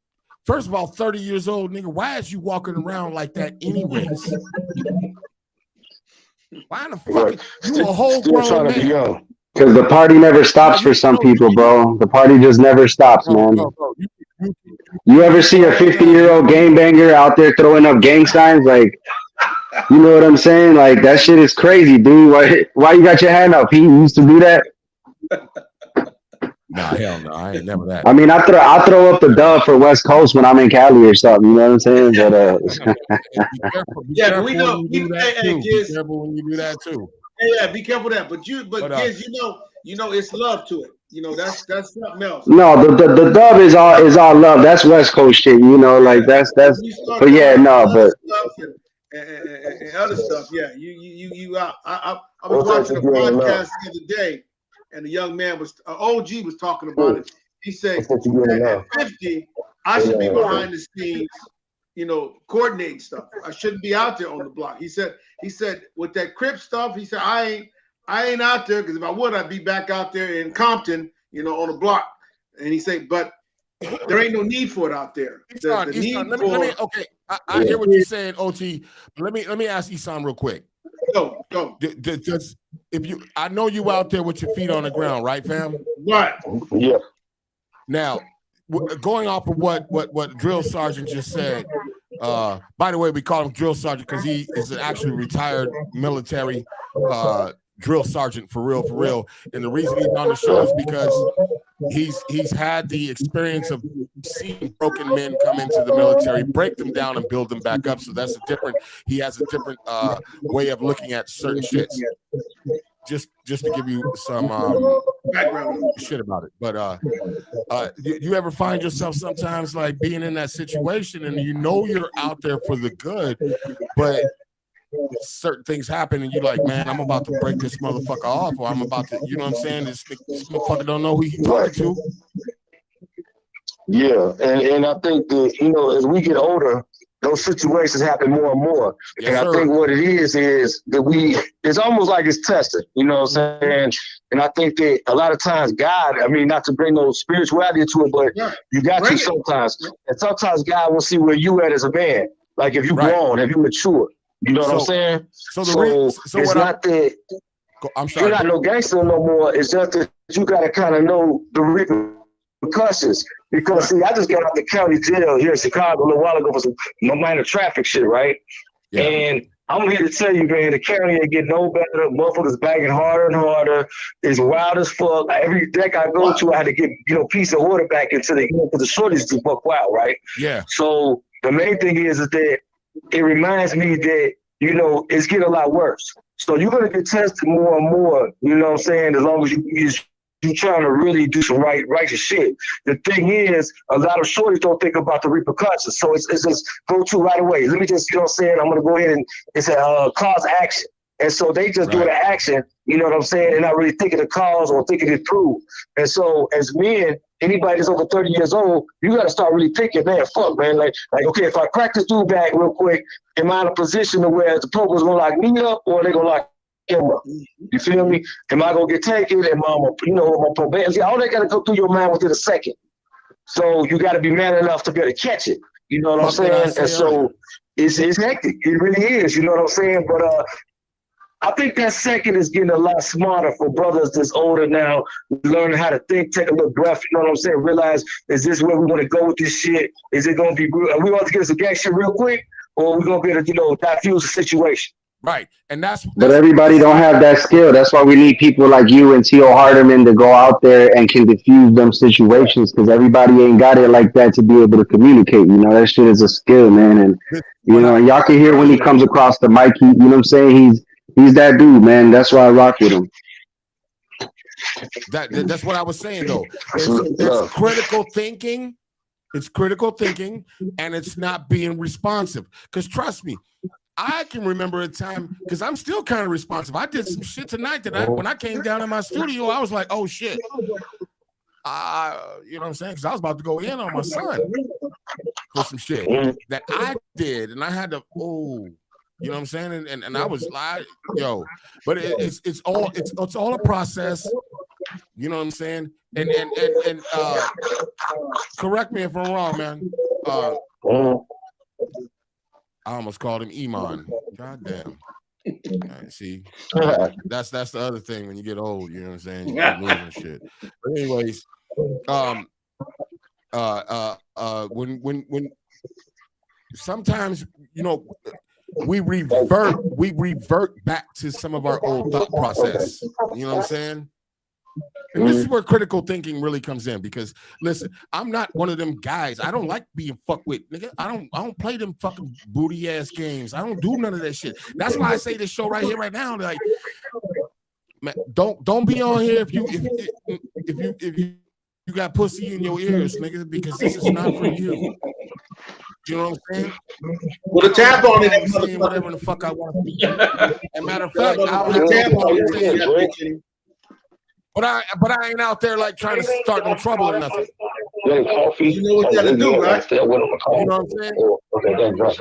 first of all, 30 years old, nigga, why is you walking around like that anyways? Why the fuck you a whole grown man? Because the party never stops for some people, bro. The party just never stops, man. You You ever see a 50-year-old gangbanger out there throwing up gang signs? Like, you know what I'm saying? Like, that shit is crazy, dude. Why you got your hand up? He used to do that. Nah, hell no, I ain't never that. I mean, I throw up the dub for West Coast when I'm in Cali or something. You know what I'm saying? But Be careful Yeah, but we know. when you do that too. Be Giz, careful when you do that too. yeah, be careful of that. But Giz, you know, it's love to it. You know, that's something else. no, the dub is all love. That's West Coast shit. You know, like that's. But yeah, no, but. And other stuff, yeah. You out. I was watching a podcast the other day, and the young man OG was talking about it. He said at 50, I should be behind the scenes, you know, coordinating stuff. I shouldn't be out there on the block. He said with that Crip stuff, he said I ain't out there because if I would, I'd be back out there in Compton, you know, on the block. And he said, but there ain't no need for it out there. Okay, I hear what you're saying, OT. Let me ask Esam real quick. Go. Just I know you out there with your feet on the ground, right, fam? Right. Yeah. Now, going off of what Drill Sergeant just said. By the way, we call him Drill Sergeant because he is an actually retired military drill sergeant for real. And the reason he's on the show is because he's had the experience of seeing broken men come into the military, break them down, and build them back up. So he has a different way of looking at certain shits. Just to give you some background shit about it. But you ever find yourself sometimes like being in that situation and you know you're out there for the good, but certain things happen and you're like, man, I'm about to break this motherfucker off, or I'm about to, you know what I'm saying? This motherfucker don't know who he's talking to. Yeah, and I think that, you know, as we get older, those situations happen more and more. Yes, and I think what it is that it's almost like it's tested, you know what I'm saying? And I think that a lot of times God, I mean, not to bring no spirituality into it, but you got to sometimes. And sometimes God will see where you at as a man. Like if you grown, have you matured? You know what I'm saying? So it's not that I'm sorry, you're not no gangster no more. It's just that you got to kind of know the repercussions. Because see, I just got out the county jail here in Chicago a little while ago for some minor traffic shit, right? Yeah. And I'm here to tell you, man, the county ain't getting no better. Motherfuckers banging harder and harder. It's wild as fuck. Every deck I go to, I had to get, you know, piece of order back into the shorties to buck wild, right? Yeah. So the main thing is that it reminds me that, you know, it's getting a lot worse. So you're gonna get tested more and more, you know what I'm saying, as long as you're trying to really do some righteous shit. The thing is, a lot of shorties don't think about the repercussions. So it's just go to right away. Let me just, you know what I'm saying, I'm gonna go ahead and it's a cause action. And so they just do the action, you know what I'm saying? They're not really thinking the cause or thinking it through. And so as men, anybody that's over 30 years old, you got to start really thinking, man, fuck, man. Like, okay, if I crack this dude back real quick, am I in a position to where the program's going to lock me up or they going to lock him up? You feel me? Am I going to get taken? Am I, you know, my probation? All that got to go through your mind within a second. So you got to be man enough to be able to catch it. You know what I'm saying? And so it's hectic. It really is. You know what I'm saying? But I think that second is getting a lot smarter for brothers that's older now, learning how to think, take a little breath, you know what I'm saying? Realize, is this where we want to go with this shit? Is it going to be, are we about to get some gang shit real quick? Or are we going to be able to, you know, diffuse the situation? Right. And that's but everybody don't have that skill. That's why we need people like you and T.O. Hardeman to go out there and can diffuse them situations, because everybody ain't got it like that to be able to communicate. You know, that shit is a skill, man. And, you know, and y'all can hear when he comes across the mic, you know what I'm saying? He's that dude, man. That's why I rock with him. That's what I was saying, though. It's critical thinking. It's critical thinking, and it's not being responsive. Because trust me, I can remember a time, because I'm still kind of responsive. I did some shit tonight that when I came down in my studio, I was like, oh, shit. You know what I'm saying? Because I was about to go in on my son for some shit that I did, and I had to, you know what I'm saying? And I was like, but it's all a process. You know what I'm saying? And correct me if I'm wrong, man. I almost called him Iman. God damn. Right, see, that's the other thing when you get old. You know what I'm saying? You get losing shit. But anyways, when sometimes, you know, we revert back to some of our old thought process. You know what I'm saying? And this is where critical thinking really comes in, because listen, I'm not one of them guys. I don't like being fucked with, nigga. I don't play them fucking booty ass games. I don't do none of that shit. That's why I say this show right here, right now. Like, man, don't be on here if you got pussy in your ears, nigga, because this is not for you. You know what I'm saying? With a tap on it, I'm saying whatever the fuck I want. And matter of fact, I'll have tap no on problem saying that. it. But I ain't out there like trying to start no trouble or nothing. Coffee. You know what you gotta do, right? You know what I'm saying? Okay, that's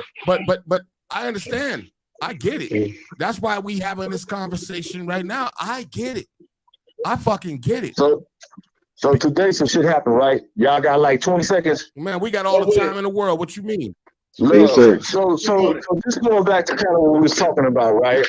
But I understand. I get it. That's why we having this conversation right now. I get it. I fucking get it. So today some shit happened, right? Y'all got like 20 seconds. Man, we got all the time in the world. What you mean? Look, so this going back to kind of what we was talking about, right?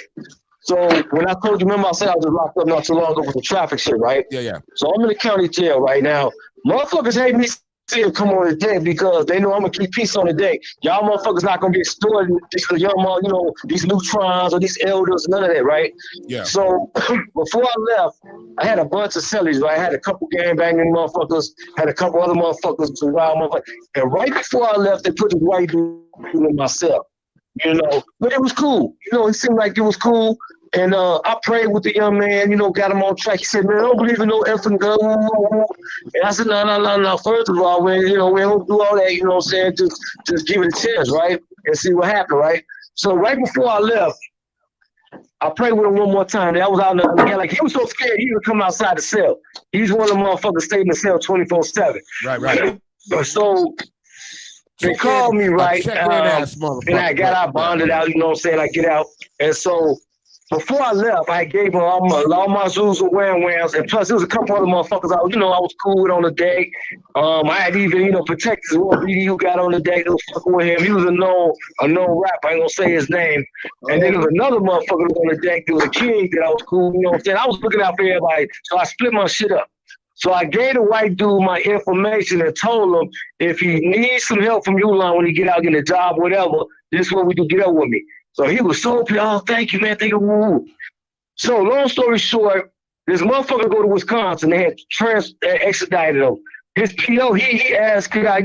So when I told you, remember I said I was just locked up not too long ago with the traffic shit, right? Yeah. So I'm in the county jail right now. Motherfuckers hate me seeing come on the day because they know I'm gonna keep peace on the day. Y'all motherfuckers not gonna get extorted. These young, you know, these neutrons or these elders, none of that, right? Yeah. So before I left, I had a bunch of cellies, right? I had a couple gangbanging motherfuckers, had a couple other motherfuckers, some wild motherfuckers. And right before I left, they put the white dude in my cell. You know, but it was cool. You know, it seemed like it was cool. And I prayed with the young man, you know, got him on track. He said, man, I don't believe in no effing gun. And I said, no. First of all, we don't do all that, you know what I'm saying? Just give it a chance, right? And see what happened, right? So right before I left, I prayed with him one more time. I was out in the again, like he was so scared he would come outside the cell. He's one of the motherfuckers stayed in the cell 24/7. Right. So they called me, right? And I got out, bonded out, you know what I'm saying? I get out. And so before I left, I gave her all my zoos and wham-whams, and plus there was a couple other motherfuckers I was cool with on the day. I had even, protected this one BD who got on the day that was fucking with him. He was a known rapper. I ain't gonna say his name. And then there was another motherfucker on the deck that was a king that I was cool, you know what I'm saying? I was looking out for everybody, so I split my shit up. So I gave the white dude my information and told him if he needs some help from Uline when he get out, getting a job, whatever, this is what we do, get up with me. So he was so pleased. Oh, thank you, man. Thank you. Woo. So long story short, this motherfucker go to Wisconsin. They had extradited him. His PO, he asked, could I,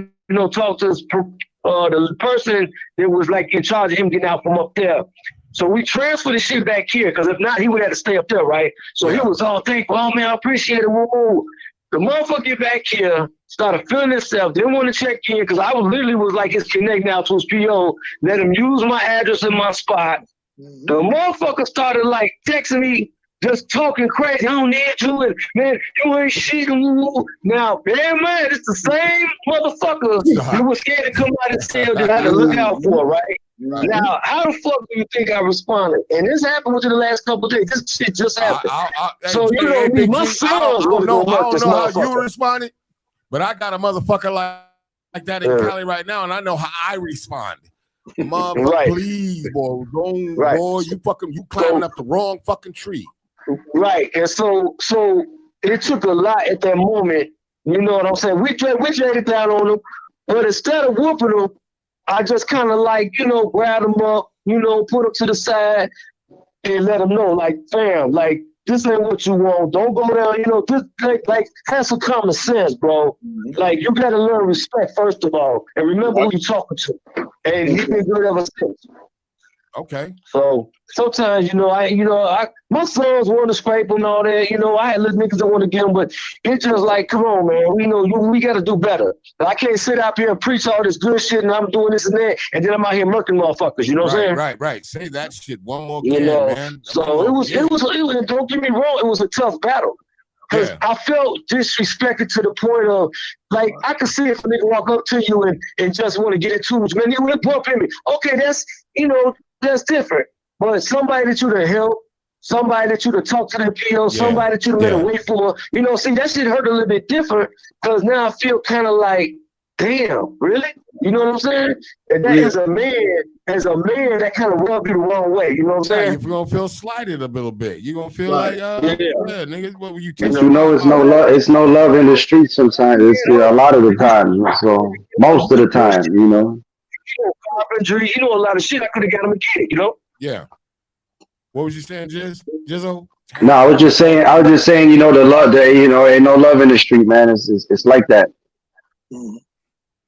talk to the person that was like in charge of him getting out from up there. So we transferred the shit back here, because if not, he would have to stay up there, right? So he was all thankful. Oh, man, I appreciate it. Woo. The motherfucker get back here, started feeling himself, didn't want to check in, because I literally was like his connect now to his PO, let him use my address in my spot. The motherfucker started like texting me, just talking crazy. I don't need you, and man, you ain't shit. Now, man, it's the same motherfucker who was scared to come out and cell that I had to look out for, right? Now, how the fuck do you think I responded? And this happened within the last couple of days. This shit just happened. So, my sons I don't know how you motherfucker. responded, but I got a motherfucker like that in Cali right now, and I know how I respond. Motherfucker, please, boy, don't, boy, you climbing up the wrong fucking tree. Right, and so it took a lot at that moment. You know what I'm saying? We dragged it down on them, but instead of whooping them, I just kind of like, grab them up, put them to the side and let them know, like, fam, like, this ain't what you want. Don't go down, just like have some common sense, bro. Like, you gotta learn respect, first of all, and remember who you're talking to. And he's been good ever since. Okay. So sometimes, my sons want to scrape and all that. I had little niggas that want to get them, but it's just like, come on, man. We got to do better. I can't sit up here and preach all this good shit, and I'm doing this and that, and then I'm out here murking motherfuckers. You know what I'm saying? Right. Say that shit one more time, man. So it was. Don't get me wrong. It was a tough battle. Because I felt disrespected to the point of, like, I could see if a nigga walk up to you and just want to get into it, man, you would bump in me. Okay, that's different. But somebody that you to help, somebody that you to talk to the PO, somebody that you to let wait for, see, that shit hurt a little bit different, because now I feel kind of like, damn, really? You know what I'm saying? And that is a man, that kind of rub you the wrong way. You know what I'm Yeah, saying? you're gonna feel slighted a little bit. You're gonna feel Right. like, Yeah. yeah, nigga, what were you But touching you know, it's no love. It's no love in the streets. Sometimes it's a lot of the time. So most of the time, you know. Carpentry, a lot of shit. I could have got him a kid, Yeah. What was you saying, Jizzo? No, I was just saying, you know, the love, ain't no love in the street, man. It's like that. Mhm.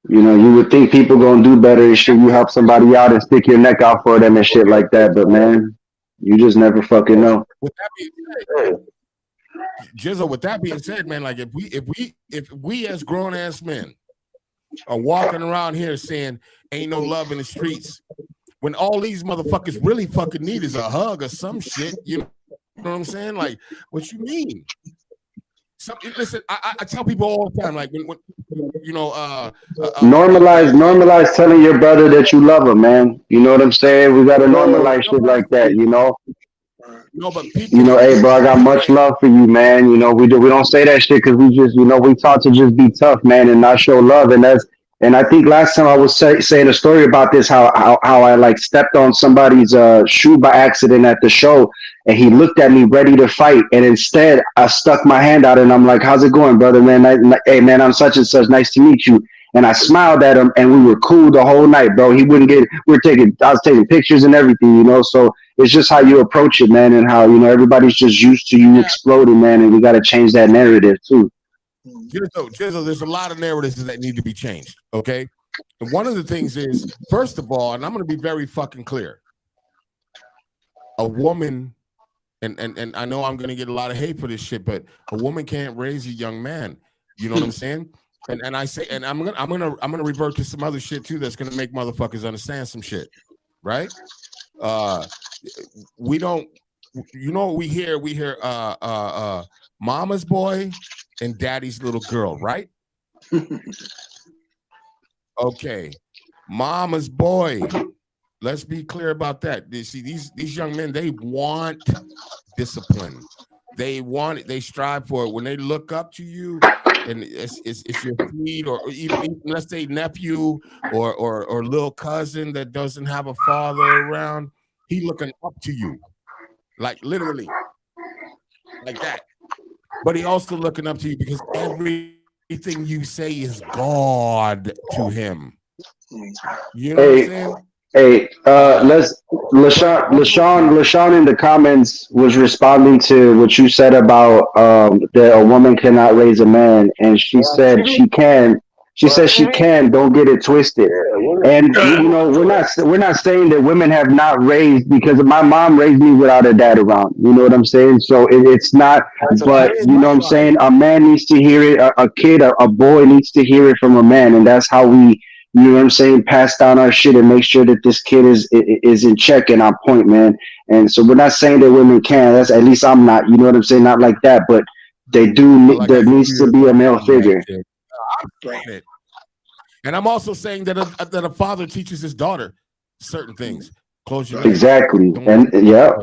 You know, you would think people gonna do better and shit. You help somebody out and stick your neck out for them and shit like that, but man, you just never fucking know. With that being said, Jizzo, with that being said, man, like if we as grown ass men are walking around here saying ain't no love in the streets, when all these motherfuckers really fucking need is a hug or some shit, you know what I'm saying? Like, what you mean? Listen, I tell people all the time, like when Normalize telling your brother that you love him, man. You know what I'm saying? We gotta normalize shit like that, you know. no, but people, You know, hey, bro, I got much love for you, man. You know, we don't say that shit because we just, we taught to just be tough, man, and not show love. And I think last time I was saying a story about this, how I like stepped on somebody's shoe by accident at the show, and he looked at me ready to fight, and instead I stuck my hand out and I'm like, "How's it going, brother, man? Hey, man, I'm such and such. Nice to meet you." And I smiled at him, and we were cool the whole night, bro. He wouldn't get. I was taking pictures and everything, you know. So it's just how you approach it, man, and how everybody's just used to you exploding, man, and we got to change that narrative too. Jizzo, there's a lot of narratives that need to be changed. Okay, and one of the things is, first of all, and I'm going to be very fucking clear. A woman, and I know I'm going to get a lot of hate for this shit, but a woman can't raise a young man. You know what I'm saying? And I say, and I'm gonna revert to some other shit too that's gonna make motherfuckers understand some shit, right? We don't, what we hear mama's boy and daddy's little girl, right? Okay, mama's boy. Let's be clear about that. You see, these young men, they want discipline. They want it. They strive for it. When they look up to you, and it's your feed, or even let's say nephew or little cousin that doesn't have a father around, he looking up to you, like literally, like that. But he also looking up to you because everything you say is God to him. You know what I'm saying? Hey, LaShawn in the comments was responding to what you said about that a woman cannot raise a man, and she said she can. She says she can. Don't get it twisted. And we're not saying that women have not raised, because my mom raised me without a dad around. You know what I'm saying? So it's not. But you know what I'm saying? A man needs to hear it. A kid, a boy needs to hear it from a man, and that's how we. You know what I'm saying? Pass down our shit and make sure that this kid is in check and on point, man. And so we're not saying that women can. That's, at least I'm not. You know what I'm saying? Not like that, but they do. Like, there needs to be a male figure. I'm saying it, and I'm also saying that a father teaches his daughter certain things. Close your legs. Exactly, and yeah,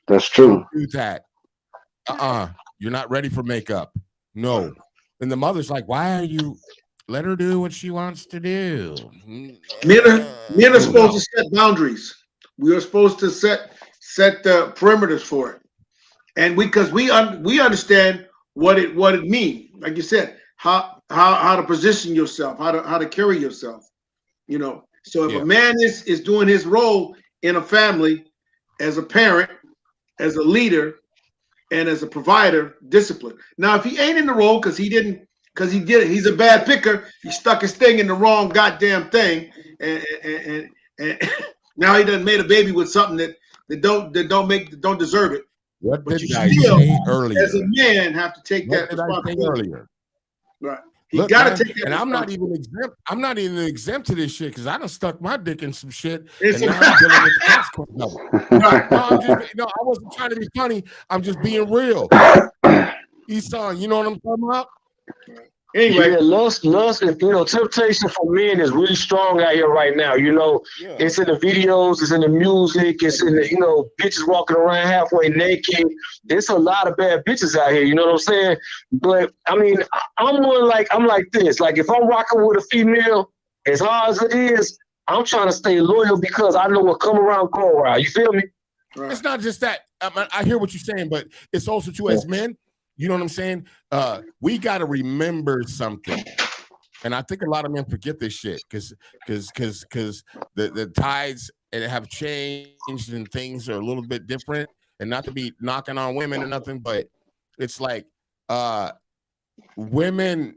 that's true. Don't do that. You're not ready for makeup. No, and the mother's like, "Why are you?" Let her do what she wants to do. Men are supposed to set boundaries. We are supposed to set the perimeters for it, and because we understand what it means. Like you said, how to position yourself, how to carry yourself. You know, so if a man is doing his role in a family as a parent, as a leader, and as a provider, discipline. Now, if he ain't in the role because he did it, he's a bad picker. He stuck his thing in the wrong goddamn thing, and now he done made a baby with something that don't deserve it. What but did you I still, say earlier? As a man, have to take what that did responsibility. I say earlier? Right. You gotta take that. And I'm not even exempt. I'm not even exempt to this shit because I done stuck my dick in some shit, and now I'm dealing with the consequences of it. Right. No, I wasn't trying to be funny. I'm just being real. Esau, you know what I'm talking about? Anyway, Yeah, lust, and temptation for men is really strong out here right now. Yeah. It's in the videos, it's in the music, it's in the bitches walking around halfway naked. It's a lot of bad bitches out here. You know what I'm saying? But I mean, I'm like this. Like if I'm rocking with a female, as hard as it is, I'm trying to stay loyal because I know what come around, go around. You feel me? right. It's not just that. I hear what you're saying, but it's also too as men. You know what I'm saying? We got to remember something, and I think a lot of men forget this shit because the tides have changed and things are a little bit different. And not to be knocking on women or nothing, but it's like women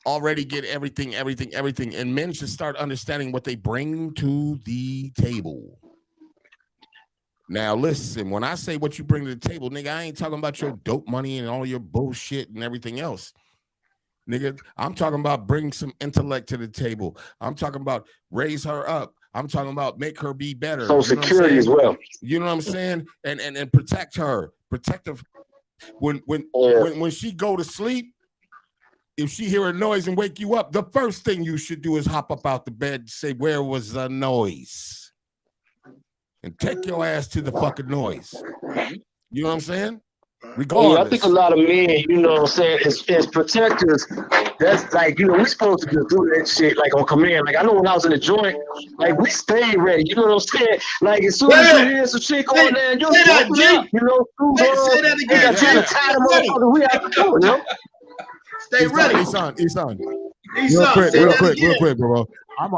already get everything, and men should start understanding what they bring to the table. Now, listen, when I say what you bring to the table, nigga, I ain't talking about your dope money and all your bullshit and everything else. Nigga, I'm talking about bring some intellect to the table. I'm talking about raise her up. I'm talking about make her be better. So security as well. You know what I'm saying? And protect her. Protect her. When she go to sleep, if she hear a noise and wake you up, the first thing you should do is hop up out the bed and say, where was the noise? And take your ass to the fucking noise. You know what I'm saying? Regardless. Yeah, I think a lot of men, you know what I'm saying, as protectors, that's like, we supposed to just do that shit like on command. Like I know when I was in the joint, like we stayed ready. You know what I'm saying? Like as soon as you hear some shit going down, you're say that, G. up, Say that we again, got trying to G. tie the motherfucker. We have to go, Stay ready. Eson. Say Real quick, bro. I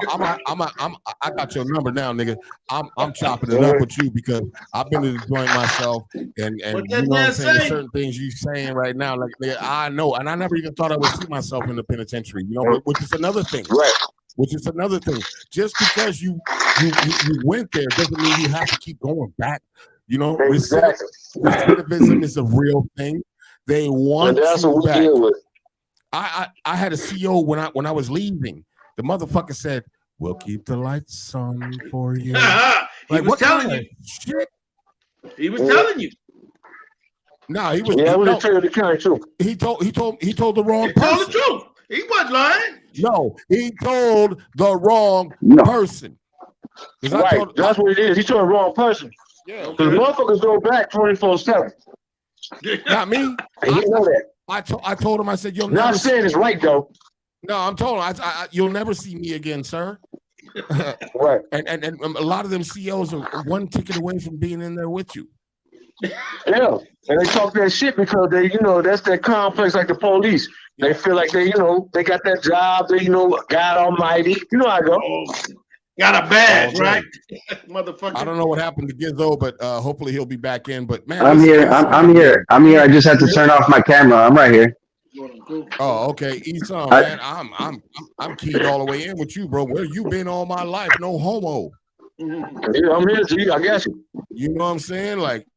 got your number now, nigga. I'm chopping it up with you because I've been to the joint myself, and you know what I'm saying. There's certain things you saying right now, like nigga, I know, and I never even thought I would see myself in the penitentiary. Which is another thing. Right. Which is another thing. Just because you went there doesn't mean you have to keep going back. Exactly. Recidivism is a real thing. They want that's you what we back. deal with. I had a CO when I was leaving. The motherfucker said, "We'll keep the lights on for you." He was telling you. Shit? He was telling you. No, he was. Yeah, I was tell you the county too. He told the wrong He person. told the truth. He wasn't lying. No, he told the wrong person. Right, that's what it is. He told the wrong person. Yeah, because motherfuckers go back 24/7. Not me. And you know that. I told him. I said, "You'll not never saying it's right though." No, I'm told him. You'll never see me again, sir. Right. And a lot of them CEOs are one ticket away from being in there with you. Yeah, and they talk that shit because they, that's that complex like the police. They feel like they got that job. They, God Almighty. You know how I go. Got a badge, right? Motherfucker. I don't know what happened to Gizzo, but hopefully he'll be back in. But man, I'm here. I just had to turn off my camera. I'm right here. Oh, okay. Eson, man, I'm keyed all the way in with you, bro. Where you been all my life? No homo. Yeah, I'm here, G. I guess you. You know what I'm saying? Like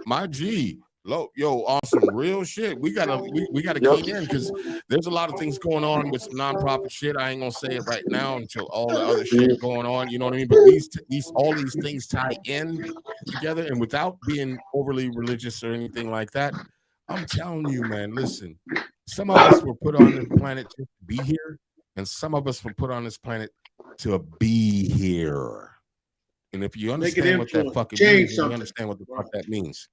my G. Yo, awesome, real shit. We gotta key in because there's a lot of things going on with nonprofit shit. I ain't gonna say it right now until all the other shit going on. You know what I mean? But all these things tie in together, and without being overly religious or anything like that, I'm telling you, man. Listen, some of us were put on this planet to be here, and some of us were put on this planet to be here. And if you understand what that fucking means, you understand what the fuck that means.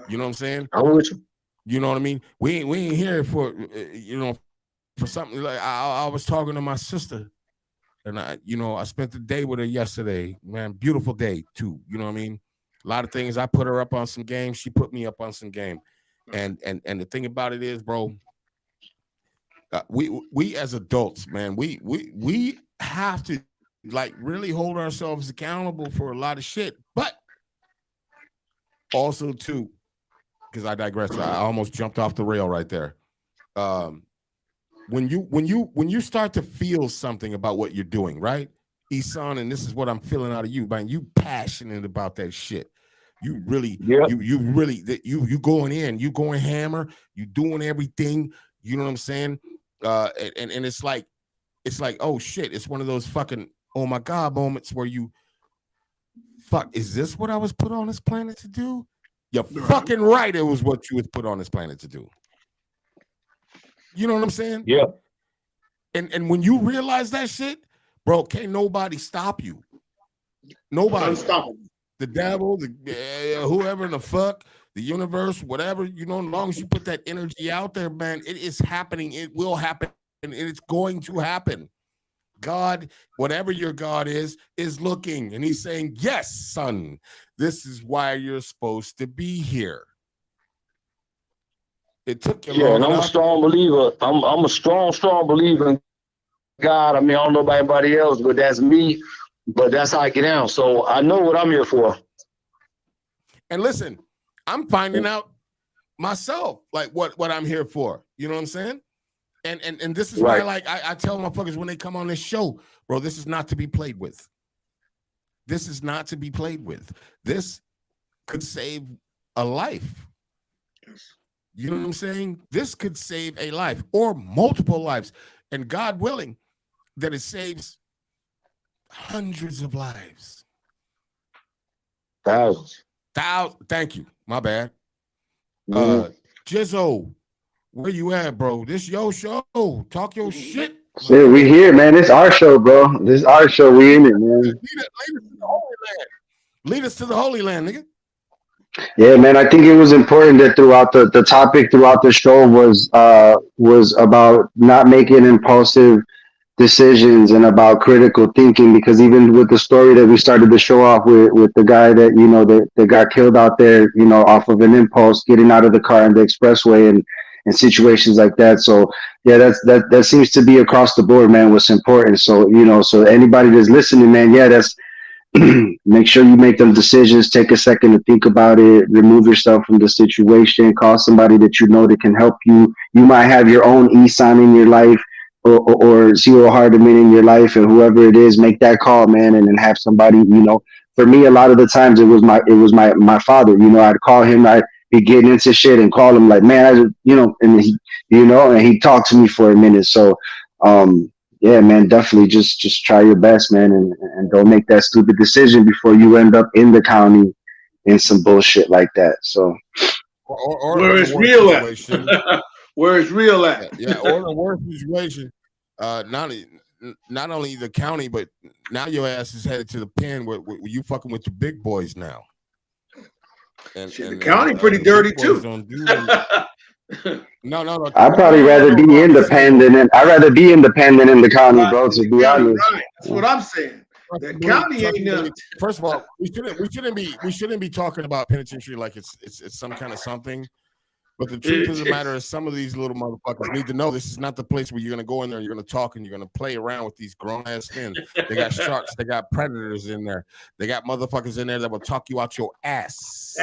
You know what I'm saying? I'm with you. You know what I mean? We ain't here for for something like I was talking to my sister, and I spent the day with her yesterday. Man, beautiful day too. You know what I mean? A lot of things. I put her up on some games. She put me up on some game. And the thing about it is, bro, we as adults, man, we have to like really hold ourselves accountable for a lot of shit, but also too. Because I digress. I almost jumped off the rail right there. When you start to feel something about what you're doing, right, Eson, and this is what I'm feeling out of you, man. You passionate about that shit. You really, you going in, you going hammer, you doing everything. You know what I'm saying? And it's like, oh shit, it's one of those fucking oh my god moments where you, fuck, is this what I was put on this planet to do? You're fucking right. It was what you was put on this planet to do. You know what I'm saying? Yeah. And when you realize that shit, bro, can't nobody stop you. Nobody. Unstoppable. The devil, whoever the fuck, the universe, whatever, as long as you put that energy out there, man, it is happening. It will happen, and it's going to happen. God, whatever your God is looking, and he's saying, yes, son, this is why you're supposed to be here. It took you long and I'm enough. a strong believer. I'm a strong believer in God. I mean, I don't know about anybody else, but that's me. But that's how I get down. So I know what I'm here for. And listen, I'm finding out myself, like what I'm here for. You know what I'm saying? And this is why, like, I tell motherfuckers when they come on this show, bro, this is not to be played with. This is not to be played with. This could save a life. You know what I'm saying? This could save a life or multiple lives. And God willing, that it saves hundreds of lives. Thousands. Thank you. My bad. Mhm. Jizzo, where you at, bro? This your show. Talk your shit. Shit, we here, man. It's our show, bro. This is our show. We in it, man. Lead us to the Holy Land. Lead us to the Holy Land, nigga. Yeah, man. I think it was important that throughout the topic throughout the show was about not making impulsive decisions and about critical thinking, because even with the story that we started the show off with the guy that got killed out there, off of an impulse, getting out of the car in the expressway and situations like that. So yeah, that seems to be across the board, man, what's important. So so anybody that's listening, man, yeah, that's make sure you make them decisions, take a second to think about it, remove yourself from the situation, call somebody that that can help you. You might have your own Isan in your life, or Zero Hardiman in your life, and whoever it is, make that call, man, and then have somebody. For me, a lot of the times it was my father. I'd call him, I'd be getting into shit and call him like, man, and he, and he'd talk to me for a minute. So, yeah, man, definitely just try your best, man, and don't make that stupid decision before you end up in the county in some bullshit like that. So, or where it's real at. Where it's real at. Yeah, or the worst situation. Not only the county, but now your ass is headed to the pen where you fucking with the big boys now. And the county pretty dirty too. No. I'd probably rather be independent. I'd rather be independent in the county, bro. To be honest, right. That's what I'm saying. The county ain't nothing. First of all, we shouldn't be talking about penitentiary like it's some kind of something. But the truth of the matter is, some of these little motherfuckers need to know this is not the place where you're going to go in there and you're going to talk and you're going to play around with these grown-ass men. They got sharks. They got predators in there. They got motherfuckers in there that will talk you out your ass.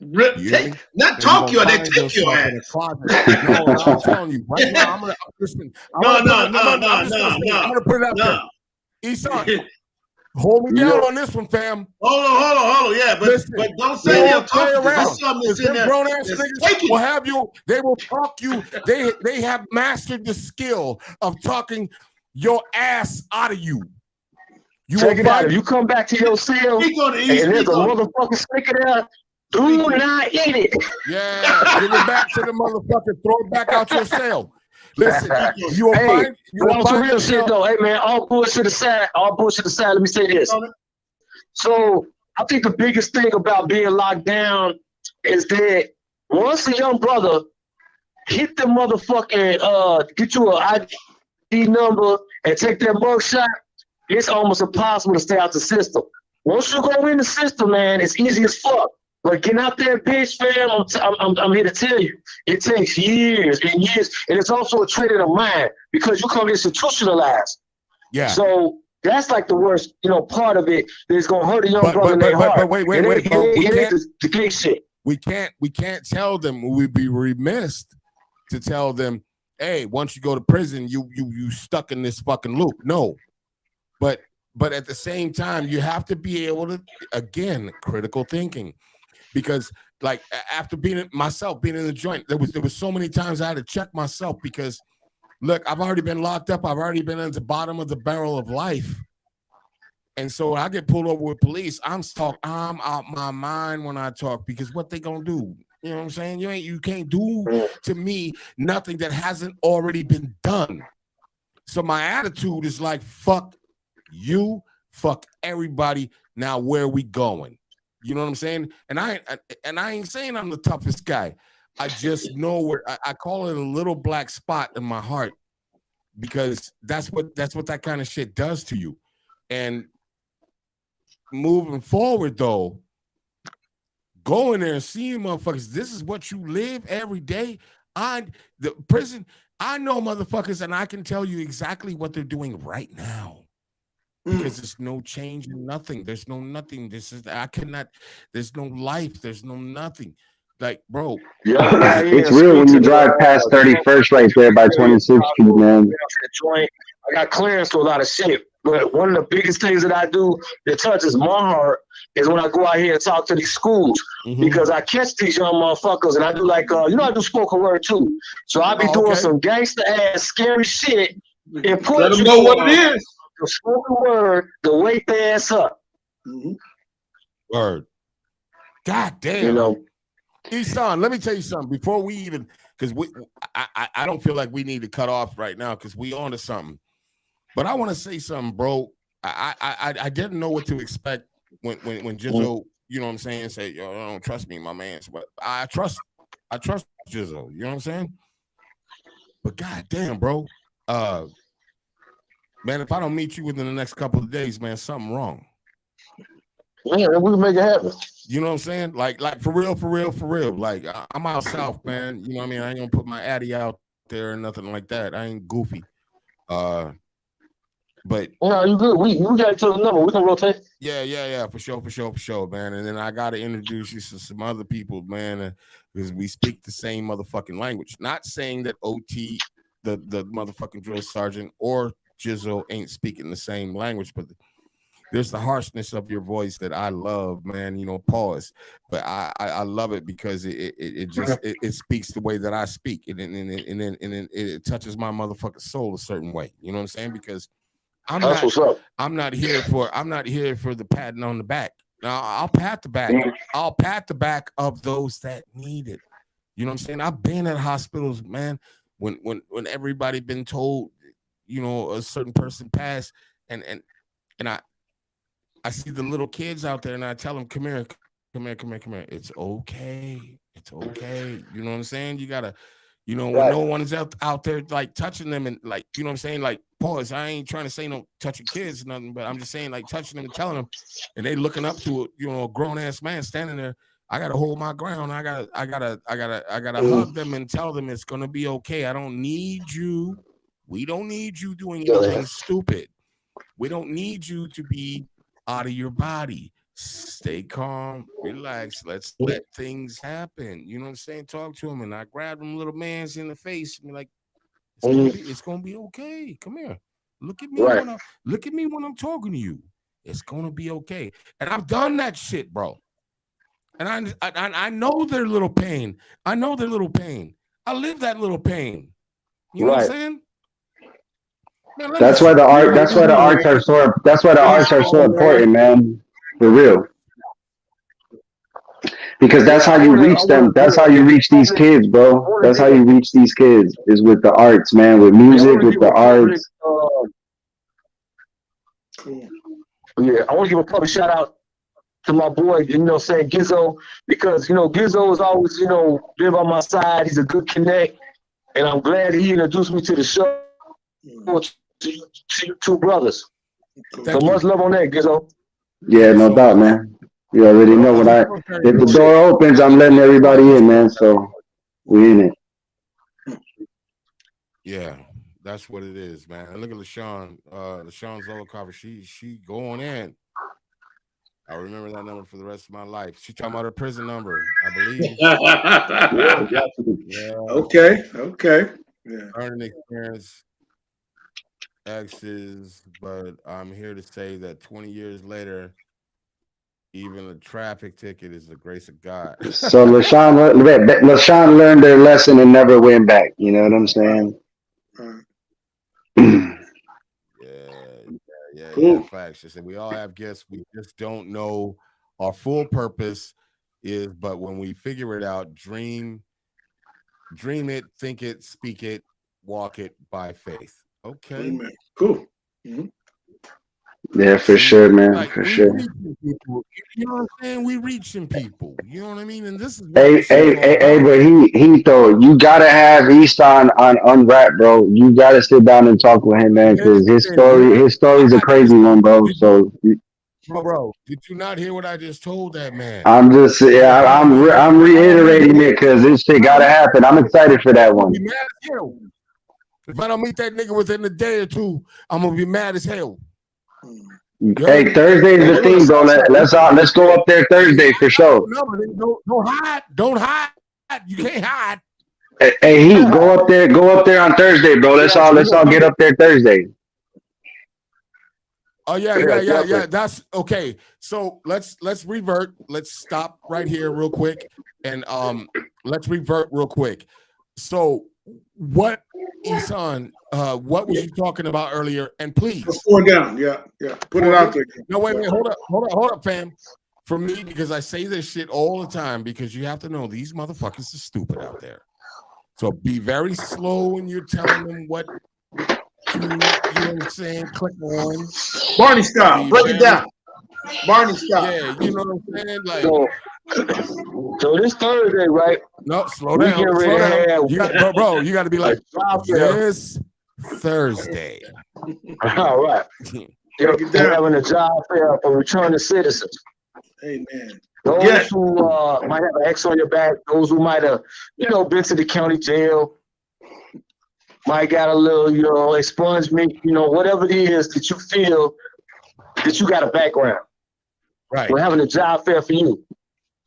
Not talk you out, they take your ass. No, I'm telling you. Right now, I'm going to listen. I'm going to put it out there. Isan, hold me down on this one, fam. Hold on. Yeah, but don't say they'll talk around. Something in there. Grown ass niggas will have you. They will talk you. They have mastered the skill of talking your ass out of you. Check it out. If you come back to your cell and there's a motherfucking sticker there, do not eat it. Yeah, give it back to the motherfucker. Throw it back out your cell. Listen, you will find some real shit though. Hey man, all bullshit aside. Let me say this. So I think the biggest thing about being locked down is that once a young brother hit the motherfucking get you an ID number and take that mugshot, it's almost impossible to stay out the system. Once you go in the system, man, it's easy as fuck. But getting out there, bitch, fam, I'm here to tell you, it takes years and years, and it's also a trait of the mind because you come institutionalized. Yeah. So that's like the worst, part of it that's gonna hurt a young brother in their heart. But wait, the gay shit. We can't tell them. We'd be remiss to tell them, hey, once you go to prison, you stuck in this fucking loop. No, but at the same time, you have to be able to, again, critical thinking. Because like after being in the joint, there was so many times I had to check myself because look, I've already been locked up. I've already been at the bottom of the barrel of life. And so when I get pulled over with police, I'm out my mind when I talk because what they gonna do? You know what I'm saying? You can't do to me nothing that hasn't already been done. So my attitude is like, fuck you, fuck everybody. Now where are we going? You know what I'm saying? And I ain't saying I'm the toughest guy. I just know where I call it a little black spot in my heart because that's what that kind of shit does to you. And moving forward, though, go in there and see motherfuckers. This is what you live every day. The prison. I know motherfuckers, and I can tell you exactly what they're doing right now. Because there's no change in nothing. There's no nothing. There's no life. There's no nothing. Like, bro. It's real when you drive past 31st right there by 26th Street, man. I got clearance to a lot of shit. But one of the biggest things that I do that touches my heart is when I go out here and talk to these schools. Because I catch these young motherfuckers and I do like, I do spoken word too. So I be doing some gangster ass scary shit and put let them know what it is. The spoken word to wake their ass up. Word. God damn. You know. Isan, let me tell you something before we even, because I don't feel like we need to cut off right now because we on to something. But I want to say something, bro. I didn't know what to expect when Jizzo, you know what I'm saying, say, yo, don't trust me, my man. But I trust Jizzo, you know what I'm saying? But goddamn, bro. Man, if I don't meet you within the next couple of days, man, something wrong. Yeah, we can make it happen. You know what I'm saying? Like for real. Like I'm out south, man. You know what I mean? I ain't gonna put my addy out there or nothing like that. I ain't goofy. But no, you good. We got to the number. We can rotate. Yeah, for sure, man. And then I gotta introduce you to some other people, man, because we speak the same motherfucking language. Not saying that OT, the motherfucking drill sergeant, or Jizzo ain't speaking the same language, but there's the harshness of your voice that I love, man. You know, pause. But I love it because it just speaks the way that I speak, and then it touches my motherfucking soul a certain way. You know what I'm saying? Because I'm not here for the patting on the back. Now I'll pat the back. I'll pat the back of those that need it. You know what I'm saying? I've been at hospitals, man, when everybody been told, you know, a certain person passed, and I see the little kids out there and I tell them, come here. It's okay. You know what I'm saying? You gotta, you know, when no one is out there like touching them and like, you know what I'm saying? Like, pause. I ain't trying to say no touching kids or nothing, but I'm just saying like touching them and telling them, and they looking up to a grown ass man standing there. I gotta hold my ground. I gotta hug them and tell them it's gonna be okay. I don't need you. We don't need you doing anything stupid. We don't need you to be out of your body. Stay calm, relax. Let's let things happen. You know what I'm saying? Talk to him, and I grab them little mans in the face and be like, it's gonna be okay. Come here. Look at me when I'm talking to you. It's gonna be okay. And I've done that shit, bro. And I know their little pain. I know their little pain. I live that little pain. You know what I'm saying? Man, That's why the arts are so important, man. For real. Because that's how you reach them. That's how you reach these kids, bro. That's how you reach these kids is with the arts, man. With music, with the arts. Yeah, I want to give a public shout out to my boy, you know, saying Gizzo, because, you know, Gizzo is always, you know, been by my side. He's a good connect, and I'm glad he introduced me to the show, to you two brothers. So much love on that, Gizzo. Yeah, no doubt, man. You already know if the door opens, I'm letting everybody in, man. So we in it. Yeah, that's what it is, man. And look at LaShawn. LaShawn Zolokova, she going in. I remember that number for the rest of my life. She talking about her prison number, I believe. Yeah. Okay. Yeah. Learning experience, exes, but I'm here to say that 20 years later, even a traffic ticket is the grace of God. So LaShawn learned their lesson and never went back. You know what I'm saying? Yeah, facts. Just we all have gifts. We just don't know our full purpose is, but when we figure it out, dream it, think it, speak it, walk it by faith. Okay. Amen. Cool. Mhm. Yeah, for See, sure, man. like For we sure. reaching people, you know what I'm saying? We reaching people, you know what I mean? And this is what Hey, this shit is all hey, about. but he though, you gotta have East on Unwrap, bro. You gotta sit down and talk with him, man, because Listen, his story's a crazy one, bro. did you, So bro, did you not hear what I just told that man? I'm just, yeah, I'm reiterating it because this shit gotta happen. I'm excited for that I'm gonna one. be mad as hell. If I don't meet that nigga within a day or two, I'm gonna be mad as hell. You heard Hey, me? Thursday's the thing, bro. Let's go up there Thursday for sure. No, don't hide. Don't hide. You can't hide. Hey, Heat, go up there on Thursday, bro. Let's all get up there Thursday. Oh yeah. That's okay. So let's revert. Let's stop right here real quick, and let's revert real quick. So what, Isan? What was you talking about earlier? And please, Four down. Yeah. Put it out there. no, wait, hold up, fam. For me, because I say this shit all the time, because you have to know these motherfuckers are stupid out there. So be very slow when you're telling them what to, you know what I'm saying, click on. Barney style. Break it down. Barney style. Yeah, you know what I'm saying? Like, So this Thursday, right? no, slow We down. get ready Slow to down. have- You got, bro, you got to be like, Job fair. this Thursday. All right. You're Break it down. having a job fair for returning citizens. Amen. Those Yes. who might have an X on your back, those who might have, been to the county jail, might got a little, expungement, whatever it is that you feel that you got a background. Right. We're having a job fair for you.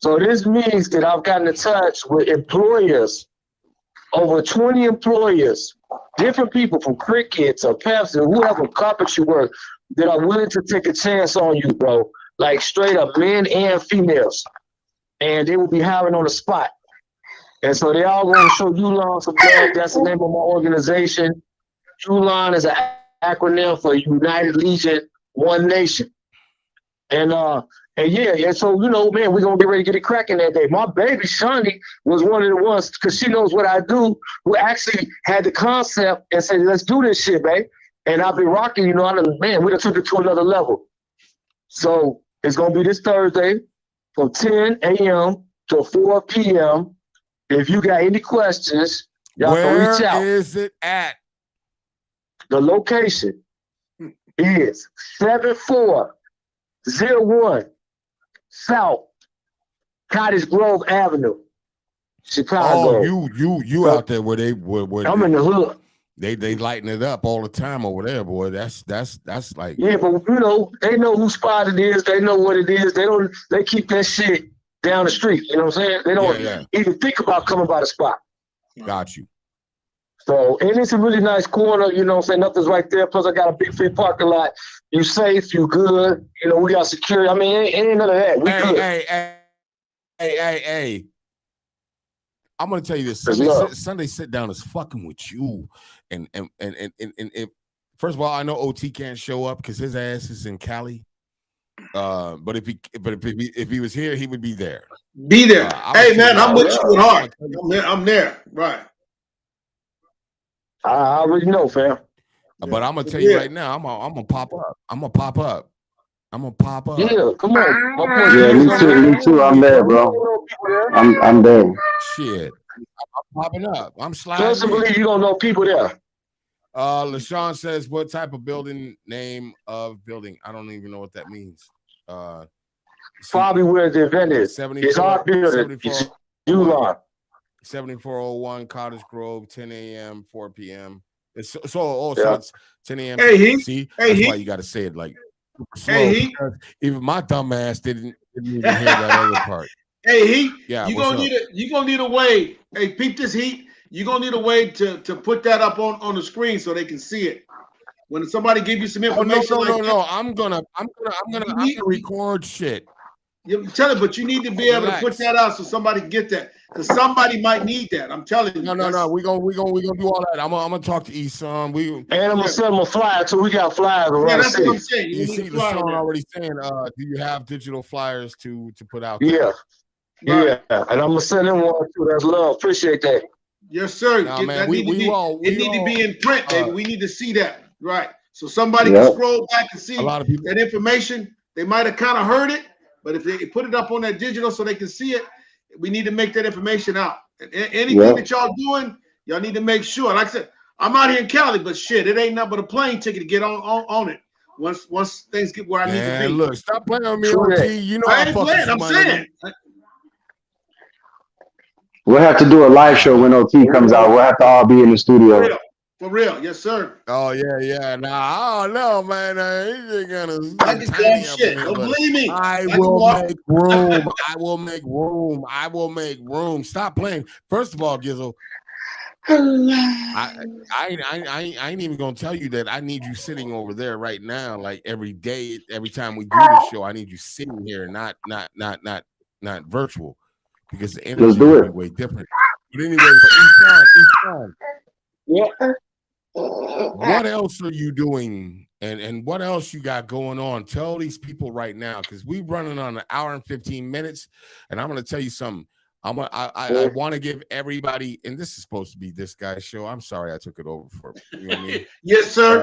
So this means that I've gotten in touch with employers, over 20 employers, different people from crickets or Pepsi or whoever carpet you work, that are willing to take a chance on you, bro. Like straight up men and females. And they will be hiring on the spot. And so they all going to show ULON some love. That's the name of my organization. ULON is an acronym for United Legion, One Nation. And so, man, we're going to get ready to get it cracking that day. My baby, Shani, was one of the ones, because she knows what I do, who actually had the concept and said, let's do this shit, babe. And I've been rocking, we done took it to another level. So it's going to be this Thursday from 10 a.m. to 4 p.m. If you got any questions, y'all can reach out. Where is it at? The location is 7401 South Cottage Grove Avenue, Chicago. Oh, you out there where I'm in the hood. They lighten it up all the time over there, boy. That's like, Yeah, but they know whose spot it is. They know what it is. They keep that shit down the street. You know what I'm saying? They don't even think about coming by the spot. got you. So, and it's a really nice corner, nothing's right there. Plus I got a big free parking lot. You safe, you good. We got security. I mean, ain't none of that. We good. Hey. I'm gonna tell you this. Sunday sit down is fucking with you. And if, first of all, I know OT can't show up because his ass is in Cali. But if he was here, he would be there. Be there. Hey man, I'm with you with heart. I'm there. Right. I already know, fam. But I'm gonna tell you right now, I'm gonna pop up. I'm gonna pop up. Yeah, come on. Yeah, me too. I'm there, bro. I'm there. Shit. I'm popping up. I'm sliding. Trust and believe you don't know people there. LaShawn says, what type of building, name of building? I don't even know what that means. Probably where the event is. It's our building. It's ULON. 7401 Cottage Grove, 10 a.m., 4 p.m. So it's 10 a.m. Hey, Heath. See, hey, that's Heath. why you got to say it like slow. Hey, Heath. Even my dumb ass didn't even hear that other part. Hey, Heath. Yeah, you're gonna need a way. Hey, peep this, Heath. You're gonna need a way to put that up on the screen so they can see it. When somebody give you some information, no. I'm gonna record shit. You tell it, but you need to be able to put that out so somebody can get that, because somebody might need that. I'm telling you. No. We gonna do all that. I'm gonna talk to Eson. And I'm gonna send them a flyer too. We got flyers around. Yeah, that's what I'm saying. You see the song already saying, do you have digital flyers to put out? Yeah. Yeah, and I'm gonna send him one too. That's love. Appreciate that. Yes, sir. Nah, Get, man, that we need to be, all it need to be in print, baby. uh, We need to see that. Right. So somebody can Yep. scroll back and see a lot of people. that information. They might have kind of heard it, but if they put it up on that digital so they can see it, we need to make that information out. And anything Yep. that y'all doing, y'all need to make sure. Like I said, I'm out here in Cali, but shit, it ain't nothing but a plane ticket to get on it. Once things get where I need to Man, be. look, stop playing with me, True that. OT. You know I I ain't fuck with playing. you, I'm my nigga. saying. We'll have to do a live show when OT comes out. We'll have to all be in the For studio. real. For real. Yes, sir. Oh yeah. Nah, I don't know, man. He's gonna I can tiny damn up shit. in here, Don't but believe me. I can will walk. make room. I will make room. I will make room. Stop playing. First of all, Gizzle, I ain't even gonna tell you that I need you sitting over there right now, like every day, every time we do the show. I need you sitting here, not virtual, because the energy Let's do will it. be way different. But anyway, Isan, Yeah. what else are you doing, and what else you got going on? Tell these people right now, because we're running on an hour and 15 minutes, and I'm going to tell you something. I want to give everybody, and this is supposed to be this guy's show. I'm sorry I took it over for you know what I mean. Yes, sir.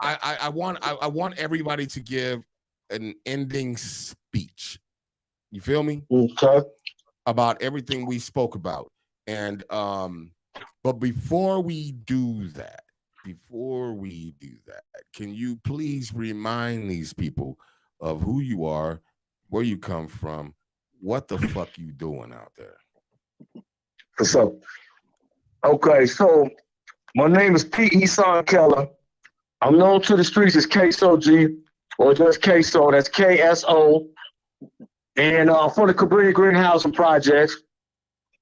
I want everybody to give an ending speech. You feel me? Okay. About everything we spoke about, and but before we do that, can you please remind these people of who you are, where you come from, what the fuck you doing out there? So, okay, so my name is Pete Isan Keller. I'm known to the streets as KSOG, or just KSO. That's KSO. And for the Cabrini Greenhouse and Projects.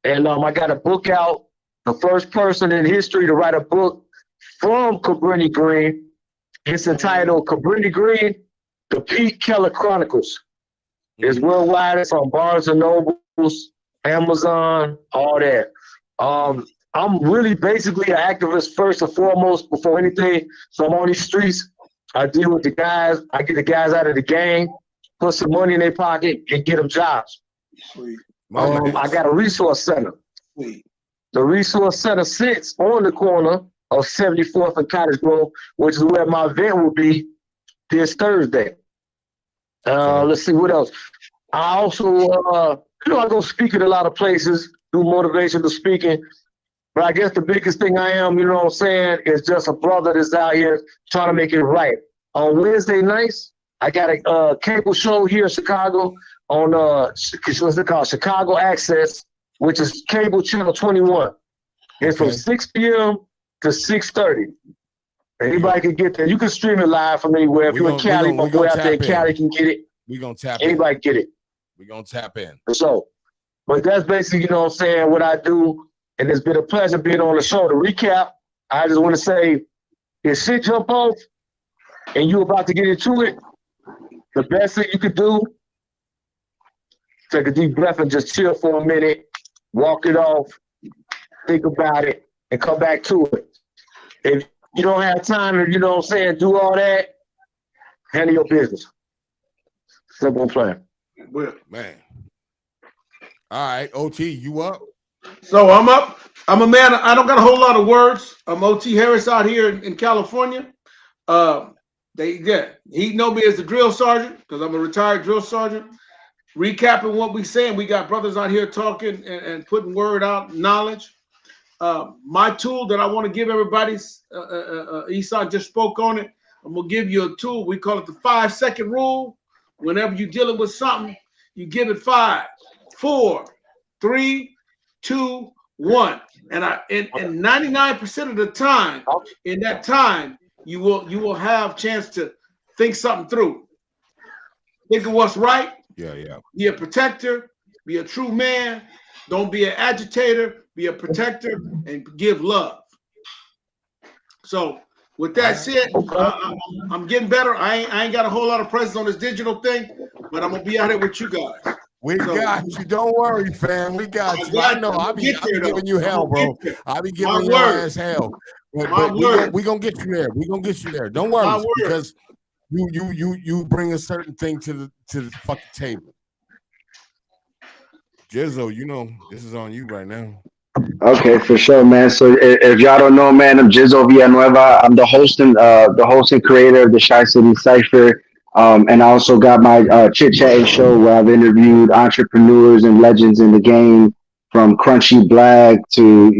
And I got a book out, the first person in history to write a book from Cabrini Green. It's entitled Cabrini Green, The Pete Keller Chronicles. It's worldwide. It's on Barnes and Nobles, Amazon, all that. I'm really basically an activist first and foremost before anything. So I'm on these streets. I deal with the guys. I get the guys out of the gang, put some money in their pocket, and get them jobs. Sweet. I got a resource center. Sweet. The resource center sits on the corner of 74th and Cottage Grove, which is where my event will be this Thursday. Let's see what else. I also, I go speak at a lot of places, do motivational speaking. But I guess the biggest thing I am, you know what I'm saying, is just a brother that's out here trying to make it right. On Wednesday nights, I got a cable show here in Chicago on what's it called? Chicago Access, which is cable channel 21. It's from 6 p.m. to 6:30. Anybody can get there. You can stream it live from anywhere. If you're in Cali, my boy out there in Cali can get it. We're gonna tap in. Anybody get it. We're gonna tap in. So, but that's basically, you know what I'm saying, what I do. And it's been a pleasure being on the show. To recap, I just want to say, if shit jump off and you're about to get into it, the best thing you could do, take a deep breath and just chill for a minute, walk it off, think about it, and come back to it. If you don't have time to, you know what I'm saying, do all that, handle your business. Simple plan. Well, Man. All right, OT, you up? so I'm up. I'm a man. I don't got a whole lot of words. I'm OT Harris out here in California. He know me as the drill sergeant because I'm a retired drill sergeant. Recapping what we saying, we got brothers out here talking and putting word out, knowledge. My tool that I want to give everybody, Esau just spoke on it. I'm gonna give you a tool. We call it the 5-second rule. Whenever you're dealing with something, you give it 5, 4, 3, 2, 1. And 99% of the time, in that time, you will have chance to think something through. Think of what's right. Yeah. Be a protector. Be a true man. Don't be an agitator. Be a protector and give love. So with that said, I'm getting better. I ain't got a whole lot of presence on this digital thing, but I'm gonna be out here with you guys. We got you. Don't worry, fam. We got you. I know. I'll be giving you hell, bro. I'll be giving your ass hell. But we gonna get you there. We gonna get you there. Don't worry, because you bring a certain thing to the fucking table. Jizzo, you know this is on you right now. Okay, for sure, man. So if y'all don't know, man, I'm Jizzo Villanueva. I'm the host and creator of the Shy City Cipher. And I also got my chit chatting show where I've interviewed entrepreneurs and legends in the game, from Crunchy Black to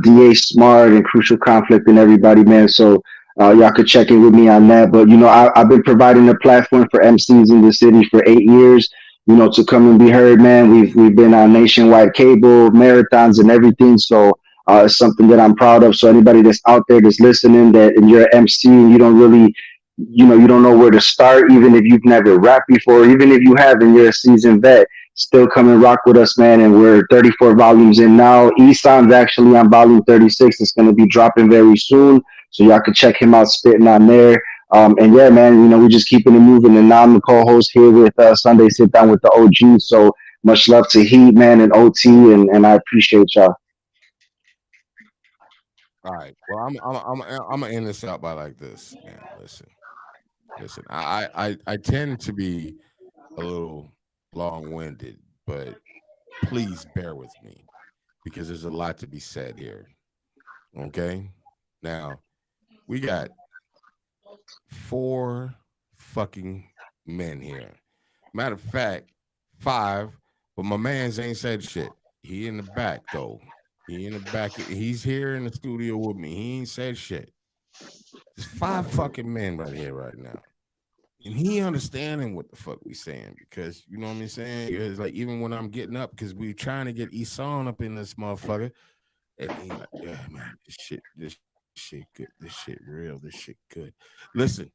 DA Smart and Crucial Conflict and everybody, man. So y'all could check in with me on that. But I've been providing a platform for MCs in the city for 8 years, to come and be heard, man. We've been on nationwide cable, marathons, and everything. So it's something that I'm proud of. So anybody that's out there that's listening, that and you're an MC and you don't really, you don't know where to start, even if you've never rapped before, even if you have and you're a seasoned vet, still come and rock with us, man. And we're 34 volumes in now. Esan's actually on volume 36. It's going to be dropping very soon. So y'all can check him out spitting on there. And yeah, man, we're just keeping it moving. And now I'm the co-host here with Sunday Sit Down with the OG. So much love to Heat, man, and OT, and I appreciate y'all. All right. Well, I'm gonna end this out by like this, man. Listen. I tend to be a little long-winded, but please bear with me because there's a lot to be said here. Okay. Now we got 4 fucking men here. Matter of fact, 5, but my man's ain't said shit. He in the back though. He in the back. He's here in the studio with me. He ain't said shit. There's 5 fucking men right here right now. And he understanding what the fuck we saying, because you know what I'm saying? It's like even when I'm getting up, because we trying to get Esan up in this motherfucker. And he like, yeah, man, this shit good. This shit real. This shit good. Listen,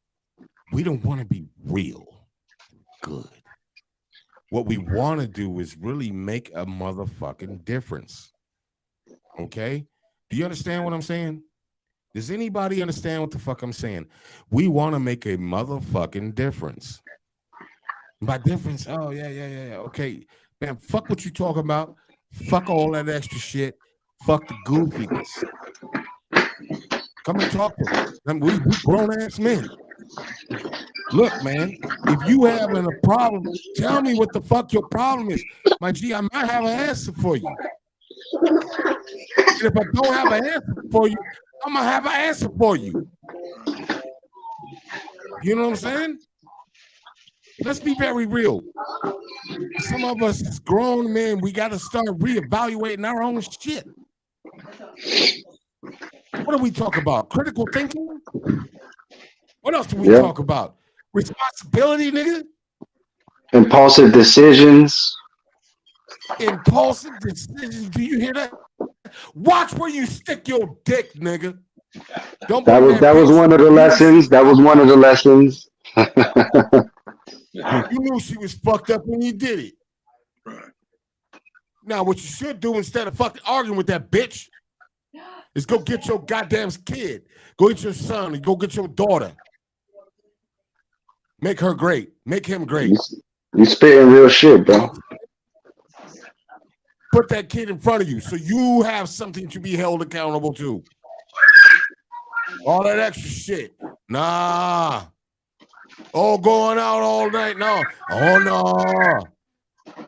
we don't want to be real good. What we want to do is really make a motherfucking difference. Okay? Do you understand what I'm saying? Does anybody understand what the fuck I'm saying? We want to make a motherfucking difference. By difference, oh, yeah. Okay, man, fuck what you talking about. Fuck all that extra shit. Fuck the goofiness. Come and talk to me. We grown-ass men. Look, man, if you having a problem, tell me what the fuck your problem is. My G, I might have an answer for you. And if I don't have an answer for you, I'm gonna have an answer for you. You know what I'm saying? Let's be very real. Some of us as grown men, we got to start reevaluating our own shit. What do we talk about? Critical thinking? What else do we talk about? Responsibility, nigga? Impulsive decisions. Impulsive decisions. Do you hear that? Watch where you stick your dick, nigga. Don't that was one of the lessons. That was one of the lessons. You knew she was fucked up when you did it. Now, what you should do instead of fucking arguing with that bitch is go get your goddamn kid. Go get your son and go get your daughter. Make her great. Make him great. You spitting real shit, bro. Put that kid in front of you so you have something to be held accountable to. All that extra shit. Nah. Oh, going out all night. No. Oh, no.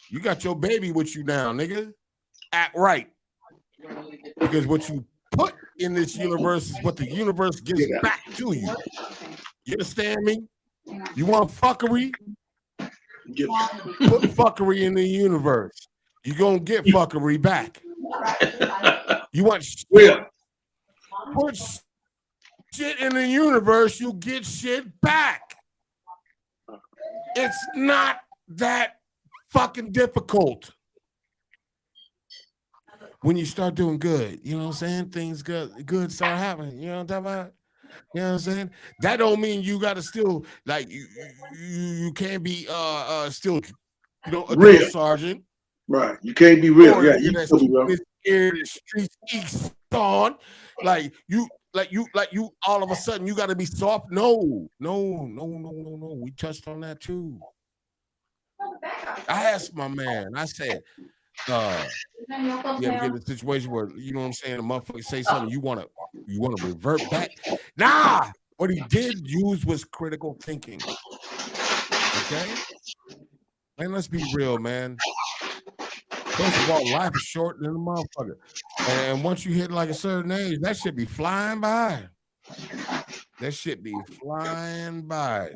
You got your baby with you now, nigga. Act right. Because what you put in this universe is what the universe gives back to you. You understand me? You want fuckery? Put fuckery in the universe. You're going to get fuckery back. You want shit? Put shit in the universe, you get shit back. It's not that fucking difficult. When you start doing good, you know what I'm saying? Things good start happening. You know what I'm talking about? You know what I'm saying? That don't mean you gotta still like you can't be still a drill sergeant. Right. You can't be real. Or Yeah, you can be real. Scared the streets on. Like you all of a sudden you gotta be soft. No. We touched on that too. I asked my man, I said, you ever get in a situation where you know what I'm saying, the motherfucker say something, you wanna revert back? Nah, what he did use was critical thinking. Okay? Man, let's be real, man. First of all, life is short than a motherfucker. And once you hit like a certain age, that shit be flying by. That shit be flying by.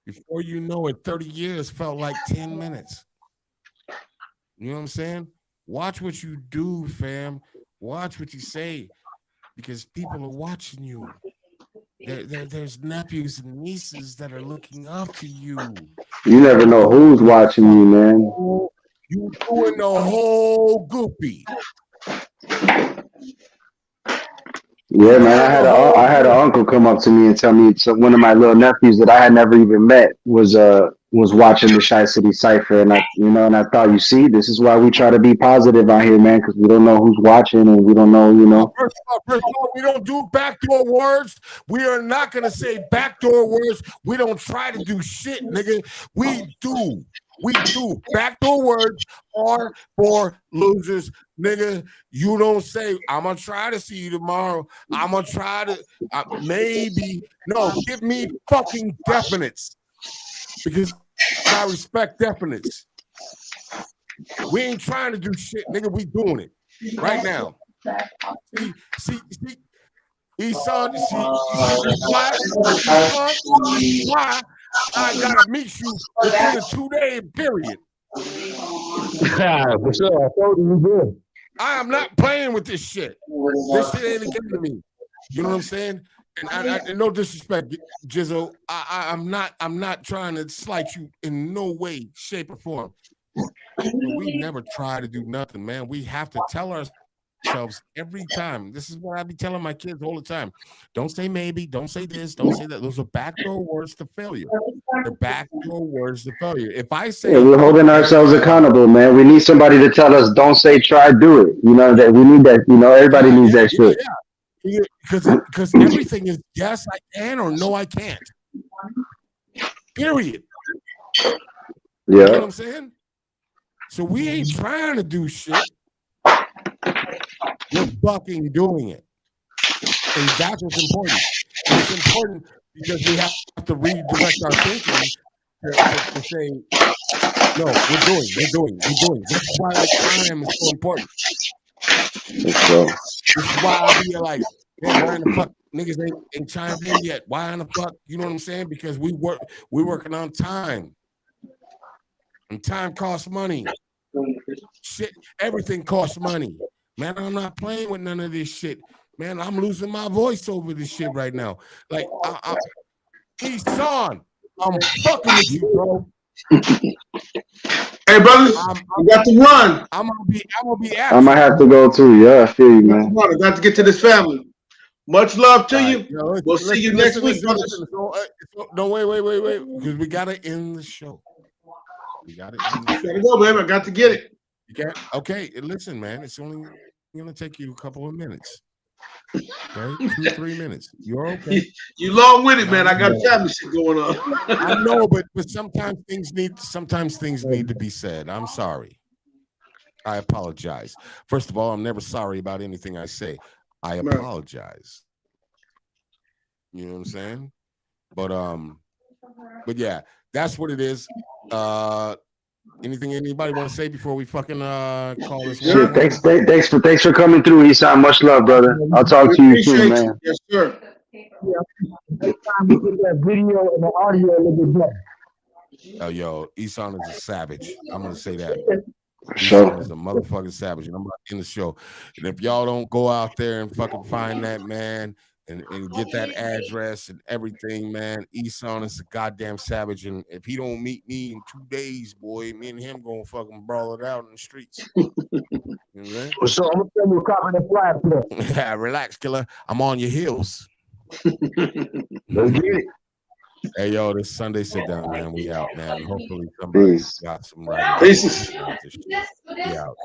Before you know it, 30 years felt like 10 minutes. You know what I'm saying? Watch what you do, fam. Watch what you say, because people are watching you. There's nephews and nieces that are looking up to you. You never know who's watching you, man. You doing the whole goopy. Yeah, man. I had an uncle come up to me and tell me one of my little nephews that I had never even met was watching the Shy City Cypher, and I thought, you see, this is why we try to be positive out here, man, because we don't know who's watching, and we don't know. First of all, we don't do backdoor words. We are not gonna say backdoor words. We don't try to do shit, nigga. We do. Backdoor words are for losers, nigga. You don't say, I'm gonna try to see you tomorrow. I'm gonna try to maybe. No, give me fucking definites, because I respect definites. We ain't trying to do shit, nigga. We doing it right now. See, Esau, why I gotta meet you within a 2-day period. For sure. I told you good. I am not playing with this shit. This shit ain't a game to me. You know what I'm saying? And no disrespect, Jizzo. I'm not trying to slight you in no way, shape, or form. We never try to do nothing, man. We have to tell ourselves every time. This is what I be telling my kids all the time. Don't say maybe, don't say this, don't say that. Those are backdoor words to failure. They're backdoor words to failure. If I say, we're holding ourselves accountable, man. We need somebody to tell us, don't say, try, do it. You know, that we need that. You know, everybody needs that shit. Yeah. Because everything is yes, I can, or no, I can't. Period. Yeah. You know what I'm saying? So we ain't trying to do shit. We're fucking doing it. And that's what's important. And it's important because we have to redirect our thinking to say, no, we're doing. This is why time is so important. This is why I be like, man, why in the fuck niggas ain't chimed in yet? Why in the fuck? You know what I'm saying? Because we're working on time. And time costs money. Shit, everything costs money. Man, I'm not playing with none of this shit. Man, I'm losing my voice over this shit right now. Like, Esau, I'm fucking with you, bro. Hey, brother, I got to run. I'm gonna be absent. I might have to go too. Yeah, I feel you, man. I got to get to this family. Much love to you. We'll see you next week, brothers. No, wait, because we gotta end the show. We gotta go, baby. I got to get it. Okay, listen, man. It's only gonna take you a couple of minutes. Okay, 2-3 minutes. You're okay. You long with it, man. I got family shit going on. I know, but sometimes things need to be said. I'm sorry. I apologize. First of all, I'm never sorry about anything I say. I apologize. You know what I'm saying? But yeah, that's what it is. Anything anybody want to say before we fucking call this? Shit, thanks for coming through, Esau. Much love, brother. I'll talk to you soon, man. Yes, sir. Next time we get that video and the audio a little bit better. Oh, yo, Esau is a savage. I'm gonna say that. Sure. Esau is a motherfucking savage, and I'm about to end the show. And if y'all don't go out there and fucking find that man and get that address and everything, man, Esau is a goddamn savage. And if he don't meet me in 2 days, boy, me and him gonna fucking brawl it out in the streets. You know what So I'm gonna tell you a comment in flag today. yeah, relax, killer. I'm on your heels. Let's get it. Hey, yo, this Sunday sit down, man. We out, man. Hopefully somebody got some right. Peace. We out.